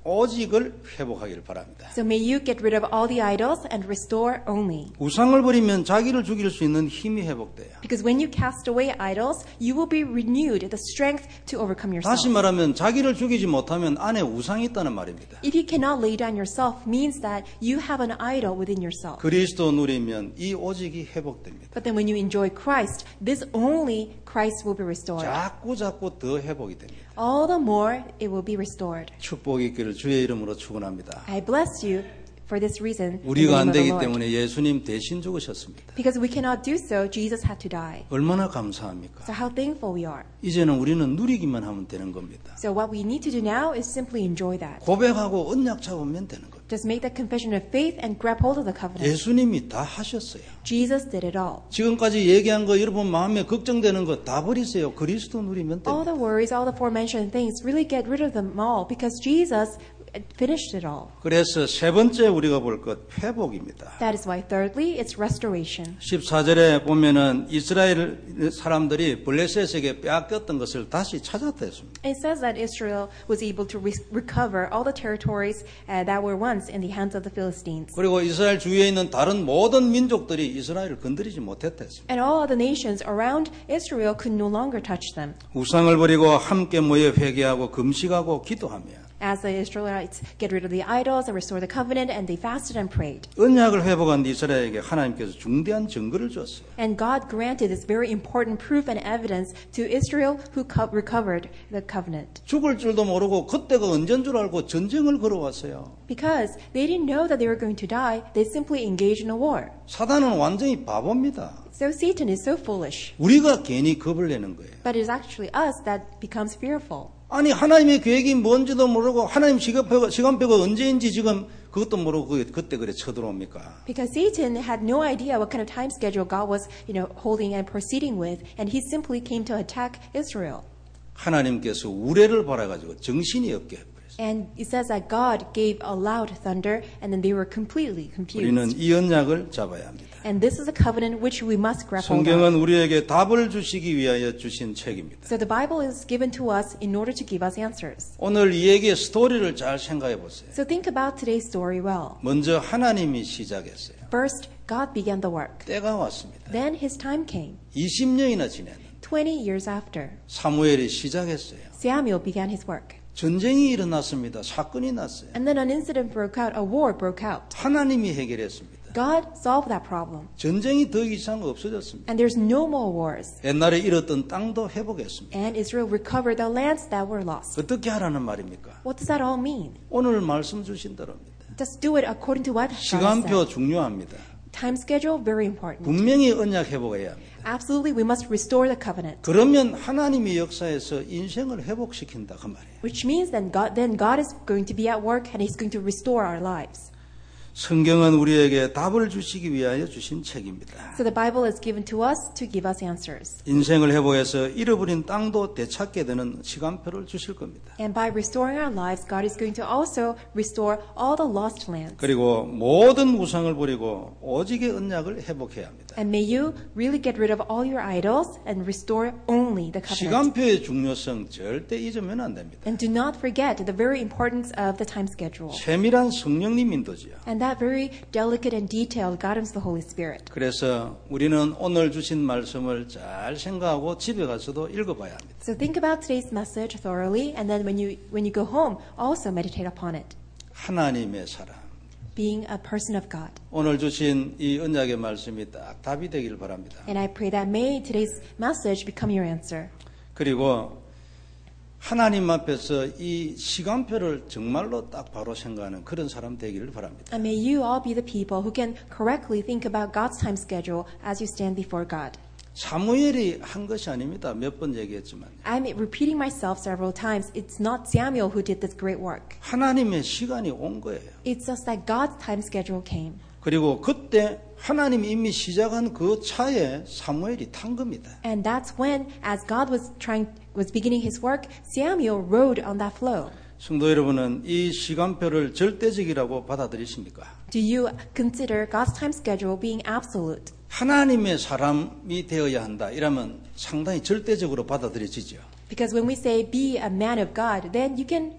오직을 회복하기를 바랍니다. So may you get rid of all the idols and restore only. 우상을 버리면 자기를 죽일 수 있는 힘이 회복돼요. Because when you cast away idols, you will be renewed the strength to overcome yourself. 다시 말하면 자기를 죽이지 못하면 안에 우상이 있다는 말입니다. If you cannot lay down yourself, means that you have an idol within yourself. 그리스도 누리면 이 오직이 회복됩니다. But then when you enjoy Christ, this only Christ will be restored. 자꾸 더 회복이 됩니다. All the more it will be restored. 축복이 있기를 주의 이름으로 축원합니다. I bless you for this reason. in the 우리가 name 안 of the 되기 Lord. 때문에 예수님 대신 죽으셨습니다. Because we cannot do so, Jesus had to die. 얼마나 감사합니까? So how thankful we are. 이제는 우리는 누리기만 하면 되는 겁니다. So what we need to do now is simply enjoy that. 고백하고 언약 잡으면 되는 겁니다. Just make that confession of faith and grab hold of the covenant. 예수님이 다 하셨어요. Jesus did it all. 지금까지 얘기한 거 여러분 마음에 걱정되는 거 다 버리세요. 그리스도 누리면 All 됩니다. the worries, all the aforementioned things, really get rid of them all because Jesus finished it all. 그래서 세 번째 우리가 볼 것 회복입니다. That is why thirdly, it's restoration. 14절에 보면은 이스라엘 사람들이 블레셋에게 빼앗겼던 것을 다시 찾았다 했습니다. It says that Israel was able to recover all the territories that were once in the hands of the Philistines. 그리고 이스라엘 주위에 있는 다른 모든 민족들이 이스라엘을 건드리지 못했다 했습니다. And all other nations around Israel could no longer touch them. 우상을 버리고 함께 모여 회개하고 금식하고 기도하며 As the Israelites get rid of the idols and restore the covenant, and they fasted and prayed. 언약을 회복한 이스라엘에게 하나님께서 중대한 증거를 줬어요. And God granted this very important proof and evidence to Israel who recovered the covenant. 죽을 줄도 모르고 그때가 언제인 줄 알고 전쟁을 걸어왔어요. Because they didn't know that they were going to die, they simply engaged in a war. 사단은 완전히 바보입니다. So Satan is so foolish. 우리가 괜히 겁을 내는 거예요. But it is actually us that becomes fearful. 아니 하나님의 계획이 뭔지도 모르고 하나님 시간표가 언제인지 지금 그것도 모르고 그때 그래 쳐들어옵니까? Because Satan had no idea what kind of time schedule God was, holding and proceeding with, and he simply came to attack Israel. 하나님께서 우레를 바라가지고 정신이 없게 해버렸어요. And it says that God gave a loud thunder, and then they were completely 우리는 confused. 이 언약을 잡아야 합니다. And this is a covenant which we must grab hold of. 성경은 우리에게 답을 주시기 위하여 주신 책입니다. So the Bible is given to us in order to give us answers. 오늘 이 얘기의 스토리를 잘 생각해 보세요. So think about today's story well. 먼저 하나님이 시작했어요. First, God began the work. 때가 왔습니다. Then his time came. 20년이나 지났는데 20 years after, 사무엘이 시작했어요. Samuel began his work. 전쟁이 일어났습니다. 사건이 났어요. And then an incident broke out, a war broke out. 하나님이 해결했습니다. God solved that problem. 전쟁이 더 이상 없어졌습니다. And there's no more wars. 옛날에 잃었던 땅도 회복했습니다. And Israel recovered the lands that were lost. 어떻게 하라는 말입니까? What does that all mean? 오늘 말씀 주신 대로입니다. Just do it according to what God has 시간표 said. 중요합니다. Time schedule, very important. 분명히 언약 회복해야 합니다. Absolutely, we must restore the covenant. 그러면 하나님의 역사에서 인생을 회복시킨다 그 말이에요. Which means then God is going to be at work and He's going to restore our lives. 성경은 우리에게 답을 주시기 위하여 주신 책입니다. So the Bible is given to us to give us answers. 인생을 회복해서 잃어버린 땅도 되찾게 되는 시간표를 주실 겁니다. And by restoring our lives, God is going to also restore all the lost lands. 그리고 모든 우상을 버리고 오직의 언약을 회복해야 합니다. And may you really get rid of all your idols and restore only the covenant. 시간표의 중요성 절대 잊으면 안 됩니다. And do not forget the very importance of the time schedule. 세밀한 성령님 인도지요. And that very delicate and detailed guidance of the Holy Spirit. 그래서 우리는 오늘 주신 말씀을 잘 생각하고 집에 가서도 읽어봐야 합니다. So think about today's message thoroughly, and then when you go home, also meditate upon it. 하나님의 사람. Being a person of God. 오늘 주신 이 언약의 말씀이 딱 답이 되길 바랍니다. And I pray that may today's message become your answer. 그리고 하나님 앞에서 이 시간표를 정말로 딱 바로 생각하는 그런 사람 되기를 바랍니다. And may you all be the people who can correctly think about God's time schedule as you stand before God. 사무엘이 한 것이 아닙니다. 몇 번 얘기했지만. I'm repeating myself several times. It's not Samuel who did this great work. 하나님의 시간이 온 거예요. It's just that God's time schedule came. 그리고 그때 하나님이 이미 시작한 그 차에 사무엘이 탄 겁니다. And that's when, as God was beginning his work, Samuel rode on that flow. 성도 여러분은 이 시간표를 절대적이라고 받아들이십니까? Do you consider God's time schedule being absolute? 하나님의 사람이 되어야 한다. 이러면 상당히 절대적으로 받아들여지죠. Because when we say be a man of God, then you can,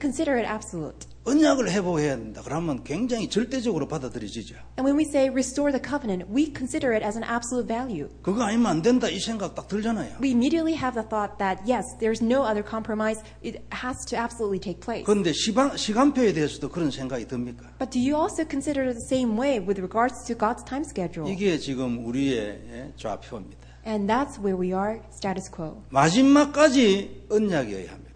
consider it absolute. 언약을 회복해야 된다. 그러면 굉장히 절대적으로 받아들여지죠. And when we say restore the covenant, we consider it as an absolute value. 그거 아니면 안 된다. 이 생각 딱 들잖아요. We immediately have the thought that, yes, there's no other compromise. It has to absolutely take place. 그런데 시간표에 대해서도 그런 생각이 듭니까? But do you also consider it the same way with regards to God's time schedule? 이게 지금 우리의 좌표입니다. And that's where we are, status quo. 마지막까지 언약이어야 합니다.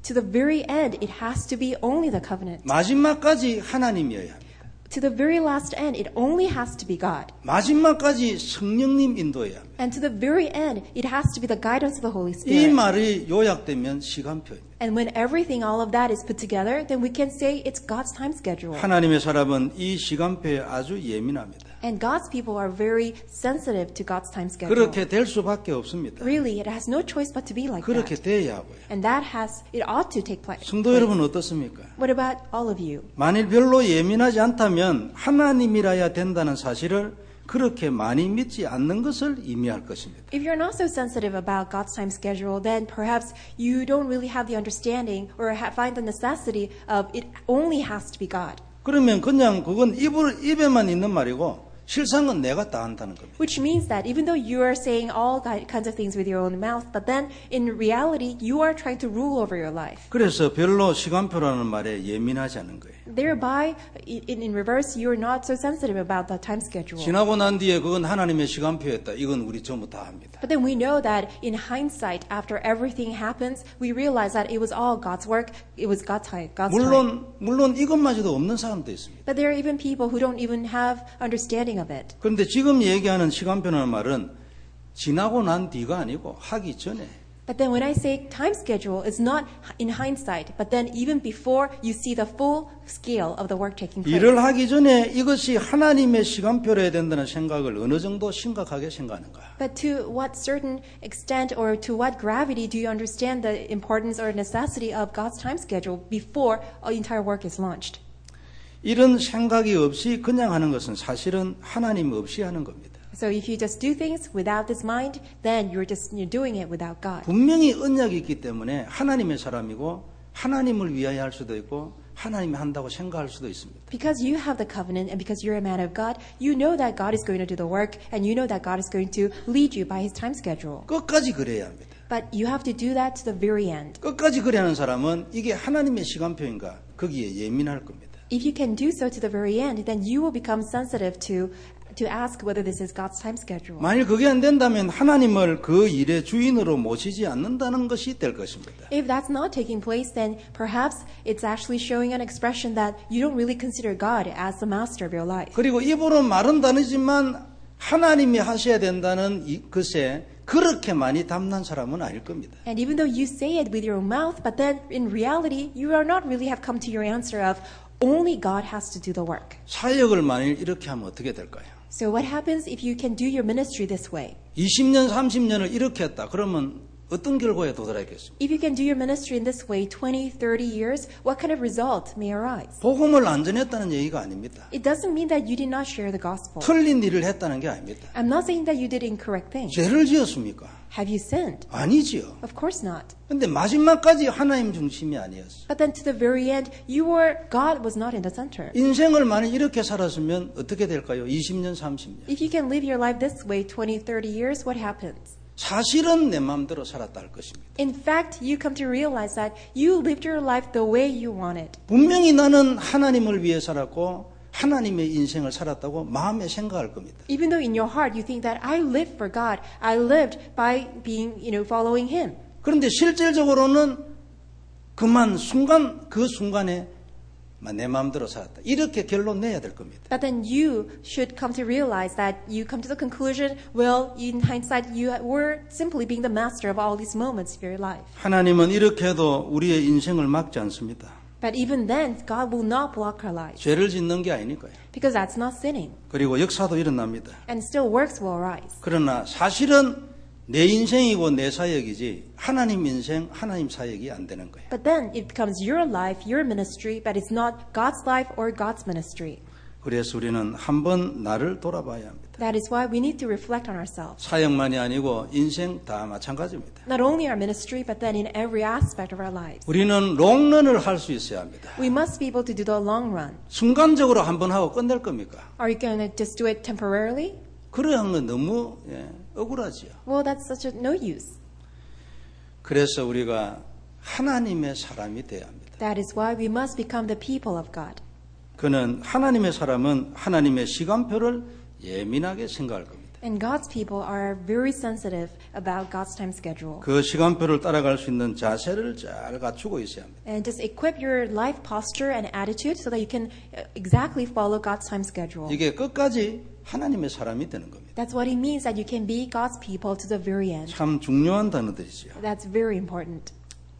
To the very end, it has to be only the covenant. 마지막까지 하나님이어야 합니다. To the very last end, it only has to be God. 마지막까지 성령님 인도해야 합니다. And to the very end, it has to be the guidance of the Holy 이 Spirit. 말이 요약되면 시간표입니다. And when everything, all of that is put together, then we can say it's God's time schedule. 하나님의 사람은 이 시간표에 아주 예민합니다. And God's people are very sensitive to God's time schedule. 그렇게 될 수밖에 없습니다. Really, it has no choice but to be like 그렇게 that. 돼야 하고요. And it ought to take place. 성도 여러분 어떻습니까? What about all of you? 만일 별로 예민하지 않다면 하나님이라야 된다는 사실을 그렇게 많이 믿지 않는 것을 의미할 것입니다. If you're not so sensitive about God's time schedule, then perhaps you don't really have the understanding or find the necessity of it only has to be God. 그러면 그냥 그건 입에만 있는 말이고 실상은 내가 다 한다는 겁니다. Which means that even though you are saying all kinds of things with your own mouth, but then in reality, you are trying to rule over your life. 그래서 별로 시간표라는 말에 예민하지 않은 거예요. Thereby, in reverse, you are not so sensitive about the time schedule. 지나고 난 뒤에 그건 하나님의 시간표였다. 이건 우리 전부 다 합니다. But then we know that in hindsight, after everything happens, we realize that it was all God's work. It was God's time. 물론 이것마저도 없는 사람도 있습니다. But there are even people who don't even have understanding of it. 그런데 지금 얘기하는 시간표라는 말은 지나고 난 뒤가 아니고 하기 전에 But then when I say time schedule, it's not in hindsight, but then even before you see the full scale of the work taking place. 일을 하기 전에 이것이 하나님의 시간표로 해야 된다는 생각을 어느 정도 심각하게 생각하는가? But to what certain extent or to what gravity do you understand the importance or necessity of God's time schedule before an entire work is launched? 이런 생각이 없이 그냥 하는 것은 사실은 하나님 없이 하는 겁니다. So if you just do things without this mind, then you're doing it without God. 분명히 언약이 있기 때문에 하나님의 사람이고 하나님을 위하여 할 수도 있고 하나님이 한다고 생각할 수도 있습니다. Because you have the covenant and because you're a man of God, you know that God is going to do the work and you know that God is going to lead you by His time schedule. 끝까지 그래야 합니다. But you have to do that to the very end. 끝까지 그래야 하는 사람은 이게 하나님의 시간표인가 거기에 예민할 겁니다. If you can do so to the very end, then you will become sensitive to ask whether this is God's time schedule. 만일 그게 안 된다면 하나님을 그 일의 주인으로 모시지 않는다는 것이 될 것입니다. If that's not taking place, then perhaps it's actually showing an expression that you don't really consider God as the master of your life. 그리고 입으로 말은 다르지만 하나님이 하셔야 된다는 것에 그렇게 많이 담난 사람은 아닐 겁니다. And even though you say it with your mouth, but then in reality, you are not really have come to your answer of only God has to do the work. 사역을 만일 이렇게 하면 어떻게 될까요? So what happens if you can do your ministry this way? 20년, 30년을 이렇게 했다. 그러면 어떤 결과에 도달하겠습니까? If you can do your ministry in this way 20, 30 years, what kind of result may arise? 복음을 안 전했다는 얘기가 아닙니다. It doesn't mean that you did not share the gospel. 틀린 일을 했다는 게 아닙니다. I'm not saying that you did incorrect things. 죄를 지었습니까? Have you sinned? 아니지요. Of course not. 근데 마지막까지 하나님 중심이 아니었어요. But then to the very end, God was not in the center. 인생을 만약 이렇게 살았으면 어떻게 될까요? 20년, 30년. If you can live your life this way 20, 30 years, what happens? 사실은 내 마음대로 살았다 할 것입니다. In fact, you come to realize that you lived your life the way you wanted. 분명히 나는 하나님을 위해 살았고 하나님의 인생을 살았다고 마음에 생각할 겁니다. Even though in your heart you think that I lived for God, I lived by being, following Him. 그런데 실질적으로는 그 순간에 내 마음대로 살았다. 이렇게 결론 내야 될 겁니다. But then you should come to realize that you come to the conclusion, well, in hindsight, you were simply being the master of all these moments of your life. 하나님은 이렇게 해도 우리의 인생을 막지 않습니다. But even then, God will not block our lives. 죄를 짓는 게 아니니까요. Because that's not sinning. 그리고 역사도 일어납니다. And still works will arise. 그러나 사실은 내 인생이고 내 사역이지 하나님 인생, 하나님 사역이 안 되는 거예요. But then it becomes your life, your ministry, but it's not God's life or God's ministry. 그래서 우리는 한번 나를 돌아봐야 합니다. That is why we need to reflect on ourselves. 사역만이 아니고 인생 다 마찬가지입니다. Not only our ministry, but then in every aspect of our lives. 우리는 롱런을 할 수 있어야 합니다. We must be able to do the long run. 순간적으로 한번 하고 끝낼 겁니까? Are you going to just do it temporarily? 그래 하는 건 너무 억울하지요. Well, that's such no use. 그래서 우리가 하나님의 사람이 돼야 합니다. That is why we must become the people of God. 그는 하나님의 사람은 하나님의 시간표를 예민하게 생각할 겁니다. And God's people are very sensitive about God's time schedule. 그 시간표를 따라갈 수 있는 자세를 잘 갖추고 있어야 합니다. And just equip your life posture and attitude so that you can exactly follow God's time schedule. 이게 끝까지 하나님의 사람이 되는 겁니다. That's what it means that you can be God's people to the very end. 참 중요한 단어들이죠. That's very important.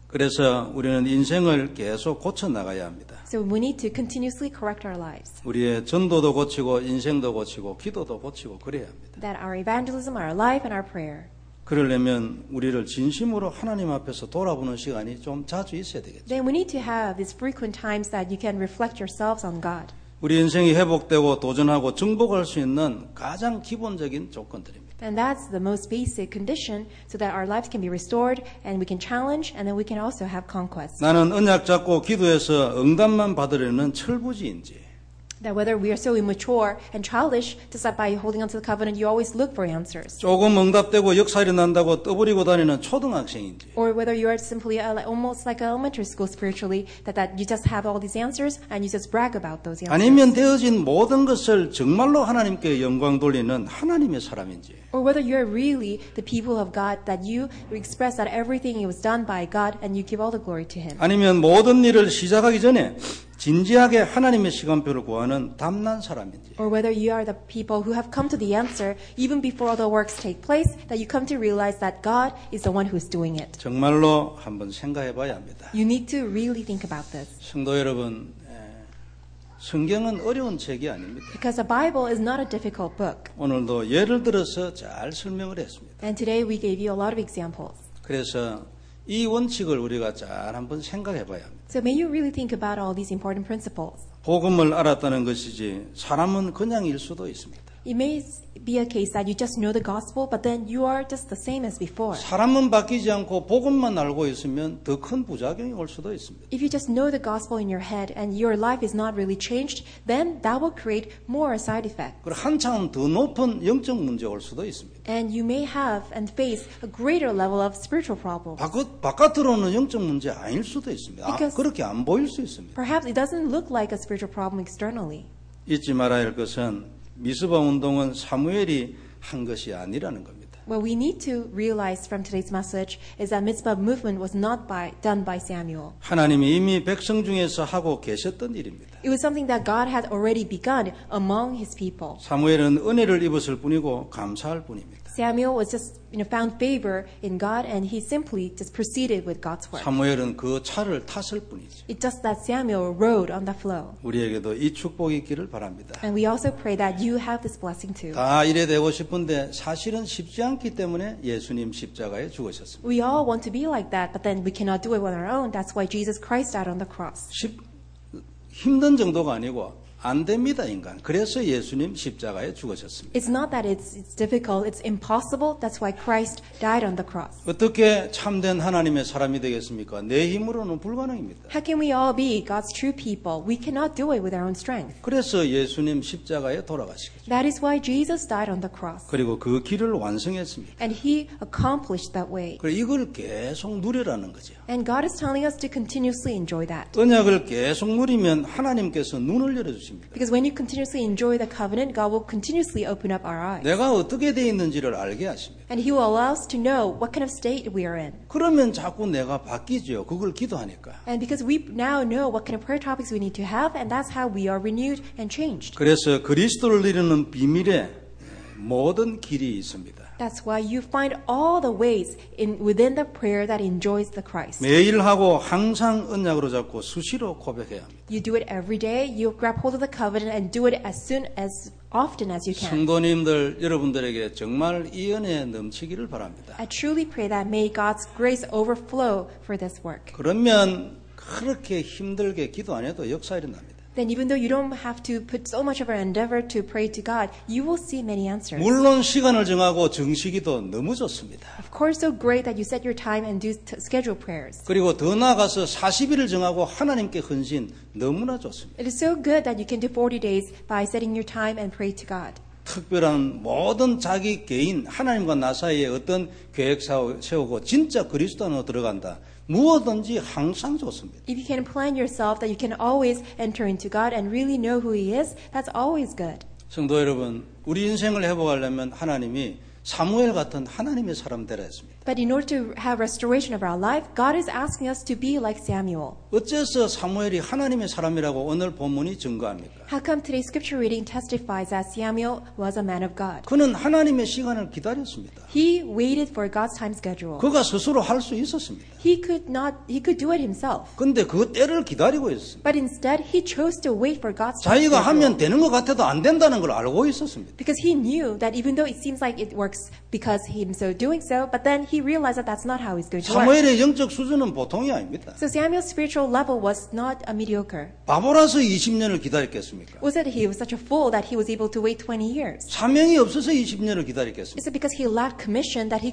그래서 우리는 인생을 계속 고쳐 나가야 합니다. So we need to continuously correct our lives. 우리의 전도도 고치고 인생도 고치고 기도도 고치고 그래야 합니다. That our evangelism, our life, and our prayer. 그러려면 우리를 진심으로 하나님 앞에서 돌아보는 시간이 좀 자주 있어야 되겠죠. Then we need to have these frequent times that you can reflect yourselves on God. 우리 인생이 회복되고 도전하고 정복할 수 있는 가장 기본적인 조건들입니다. And that's the most basic condition so that our lives can be restored and we can challenge and then we can also have conquest. 나는 언약 잡고 기도해서 응답만 받으려는 철부지인지 That whether we are so immature and childish just that by holding on to the covenant you always look for answers. 조금 응답되고 역사 일어난다고 떠버리고 다니는 초등학생인지 Or whether you are simply almost like elementary school spiritually that you just have all these answers and you just brag about those answers. 아니면 되어진 모든 것을 정말로 하나님께 영광 돌리는 하나님의 사람인지 Or whether you're really the people of God that you express that everything was done by God and you give all the glory to Him. 아니면 모든 일을 시작하기 전에 진지하게 하나님의 시간표를 구하는 담난 사람인지 or whether you are the people who have come to the answer even before the works take place, that you come to realize that God is the one who's doing it. 정말로 한번 생각해 봐야 합니다. You need to really think about this. 성도 여러분, 성경은 어려운 책이 아닙니다. Because the Bible is not a difficult book. 오늘도 예를 들어서 잘 설명을 했습니다. And today we gave you a lot of examples. 그래서 이 원칙을 우리가 잘 한번 생각해 봐야 합니다. So may you really think about all these important principles. 복음을 알았다는 것이지 사람은 그냥일 수도 있습니다. It may be a case that you just know the gospel, but then you are just the same as before. 사람은 바뀌지 않고 복음만 알고 있으면 더 큰 부작용이 올 수도 있습니다. If you just know the gospel in your head and your life is not really changed, then that will create more side effects. 그리고 한참 더 높은 영적 문제 올 수도 있습니다. And you may have and face a greater level of spiritual problems. 바깥으로는 영적 문제 아닐 수도 있습니다. Because- 그렇게 안 보일 수 있습니다. Perhaps it doesn't look like a spiritual problem externally. 잊지 말아야 할 것은 미스바 운동은 사무엘이 한 것이 아니라는 겁니다. What we need to realize from today's message is that Mitzvah movement was not done by Samuel. 하나님이 이미 백성 중에서 하고 계셨던 일입니다. It was something that God had already begun among His people. 사무엘은 은혜를 입었을 뿐이고 감사할 뿐입니다. Samuel was just found favor in God, and he simply just proceeded with God's work. 사무엘은 그 차를 탔을 뿐이죠. It's just that Samuel rode on the flow. 우리에게도 이 축복이 있기를 바랍니다. And we also pray that you have this blessing too. 다 이래 되고 싶은데 사실은 쉽지 않기 때문에 예수님 십자가에 죽으셨습니다. We all want to be like that, but then we cannot do it on our own. That's why Jesus Christ died on the cross. 힘든 정도가 아니고 안 됩니다, 인간. 그래서 예수님 십자가에 죽으셨습니다. It's not that it's difficult, it's impossible. That's why Christ died on the cross. 어떻게 참된 하나님의 사람이 되겠습니까? 내 힘으로는 불가능입니다. How can we all be God's true people? We cannot do it with our own strength. 그래서 예수님 십자가에 돌아가시겠죠. That is why Jesus died on the cross. 그리고 그 길을 완성했습니다. And He accomplished that way. 그리고 이걸 계속 누리라는 거죠. And God is telling us to continuously enjoy that. 언약을 계속 누리면 하나님께서 눈을 열어주십니다. Because when you continuously enjoy the covenant, God will continuously open up our eyes. 내가 어떻게 되어 있는지를 알게 하십니다. And He will allow us to know what kind of state we are in. 그러면 자꾸 내가 바뀌죠. 그걸 기도하니까. And because we now know what kind of prayer topics we need to have, and that's how we are renewed and changed. 그래서 그리스도를 이루는 비밀에 모든 길이 있습니다. That's why you find all the ways within the prayer that enjoys the Christ. 매일 하고 항상 언약으로 잡고 수시로 고백해야 합니다. You do it every day, you grab hold of the covenant and do it as often as you can. 성도님들 여러분들에게 정말 이 은혜 넘치기를 바랍니다. I truly pray that may God's grace overflow for this work. 그러면 그렇게 힘들게 기도 안 해도 역사 일어납니다. Then even though you don't have to put so much of our endeavor to pray to God, you will see many answers. 물론 시간을 정하고 정시기도 너무 좋습니다. Of course, so great that you set your time and do schedule prayers. 그리고 더 나아가서 40일을 정하고 하나님께 헌신 너무나 좋습니다. It is so good that you can do 40 days by setting your time and pray to God. 특별한 모든 자기 개인 하나님과 나 사이에 어떤 계획 세우고 진짜 그리스도 안으로 들어간다. 무엇든지 항상 좋습니다. If you can plan yourself that you can always enter into God and really know who He is, that's always good. 성도 여러분, 우리 인생을 회복하려면 하나님이 사무엘 같은 하나님의 사람 되라 했습니다. But in order to have restoration of our life, God is asking us to be like Samuel. 어째서 사무엘이 하나님의 사람이라고 오늘 본문이 증거합니까? How come today's scripture reading testifies that Samuel was a man of God? 그는 하나님의 시간을 기다렸습니다. He waited for God's time schedule. 그가 스스로 할 수 있었습니다. He could do it himself. 근데 그 때를 기다리고 있었습니다. But instead, he chose to wait for God's time 자기가 하면 schedule. 되는 것 같아도 안 된다는 걸 알고 있었습니다. Because he knew that even though it seems like it works because him so doing so, but then he realized that that's not how he's going to work. 사무엘의 영적 수준은 보통이 아닙니다. So Samuel's spiritual level was not a mediocre. 바보라서 20년을 기다렸겠습니까? Was it he was such a fool that he was able to wait 20 years? 사명이 없어서 20년을 기다렸겠습니까? Is it because he lacked commission that he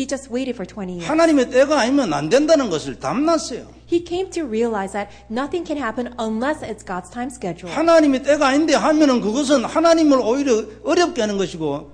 just waited for 20 years? 하나님의 때가 아니면 안 된다는 것을 담났어요. He came to realize that nothing can happen unless it's God's time schedule. 하나님의 때가 아닌데 하면은 그것은 하나님을 오히려 어렵게 하는 것이고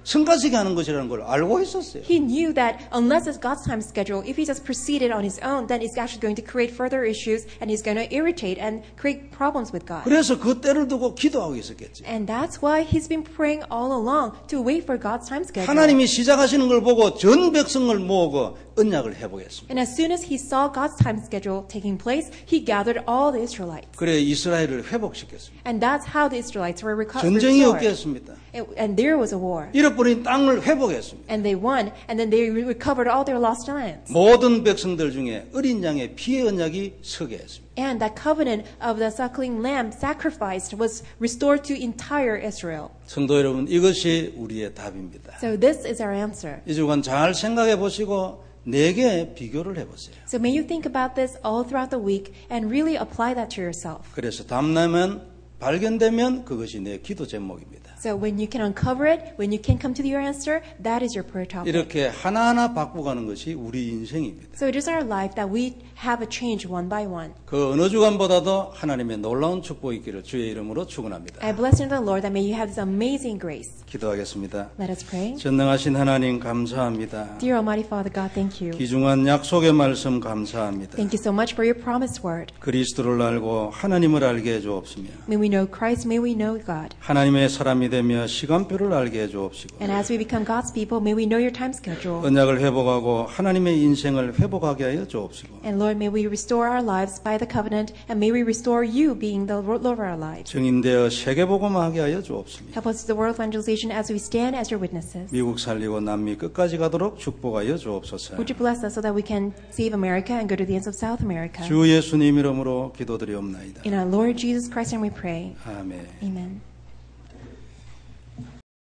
성가시게 하는 것이라는 걸 알고 있었어요. He knew that unless it's God's time schedule, if he just proceeded on his own, then it's actually going to create further issues and he's going to irritate and create problems with God. 그래서 그 때를 두고 기도하고 있었겠지. And that's why he's been praying all along to wait for God's time schedule. 하나님이 시작하시는 걸 보고 전 백성을 모으고 언약을 해보겠습니다. And as soon as he saw God's time schedule taking place, he gathered all the Israelites. 그래 이스라엘을 회복시켰습니다. And that's how the Israelites were 전쟁이 restored. 없겠습니다. And there was a war. 잃어버린 땅을 회복했습니다. And they won, and then they recovered all their lost lands. 모든 백성들 중에 어린 양의 피의 언약이 서게 했습니다. And that covenant of the suckling lamb sacrificed was restored to entire Israel. 성도 여러분, 이것이 우리의 답입니다. So this is our answer. 이 주간 잘 생각해 보시고 내게 비교를 해보세요. So may you think about this all throughout the week and really apply that to yourself. 그래서 담나면 발견되면 그것이 내 기도 제목입니다. So when you can uncover it, when you can come to your answer, that is your prayer topic. 이렇게 하나하나 바꾸가는 것이 우리 인생입니다. So it is our life that we have a change one by one. 그 어느 주간보다도 하나님의 놀라운 축복이 있기를 주의 이름으로 축원합니다. I bless in the Lord that may you have this amazing grace. 기도하겠습니다. Let us pray. 전능하신 하나님 감사합니다. Dear Almighty Father God, thank you. 귀중한 약속의 말씀 감사합니다. Thank you so much for your promised word. 그리스도를 알고 하나님을 알게 해주옵시며 May we know Christ, may we know God. 하나님의 사람이 되며 시간표를 알게 해주옵시고 And as we become God's people, may we know your time schedule. 언약을 회복하고 하나님의 인생을 회복하게 하여 주옵시고 And Lord, may we restore our lives by the covenant, and may we restore you being the Lord of our lives. 증인되어 세계복음하게 하여 주옵시며 Help us to the world evangelization as we stand as your witnesses. 미국 살리고 남미 끝까지 가도록 축복하여 주옵소서. Would you bless us so that we can save America and go to the ends of South America? 주 예수님 이름으로 기도드리옵나이다. In our Lord Jesus Christ, and we pray. 아멘. Amen.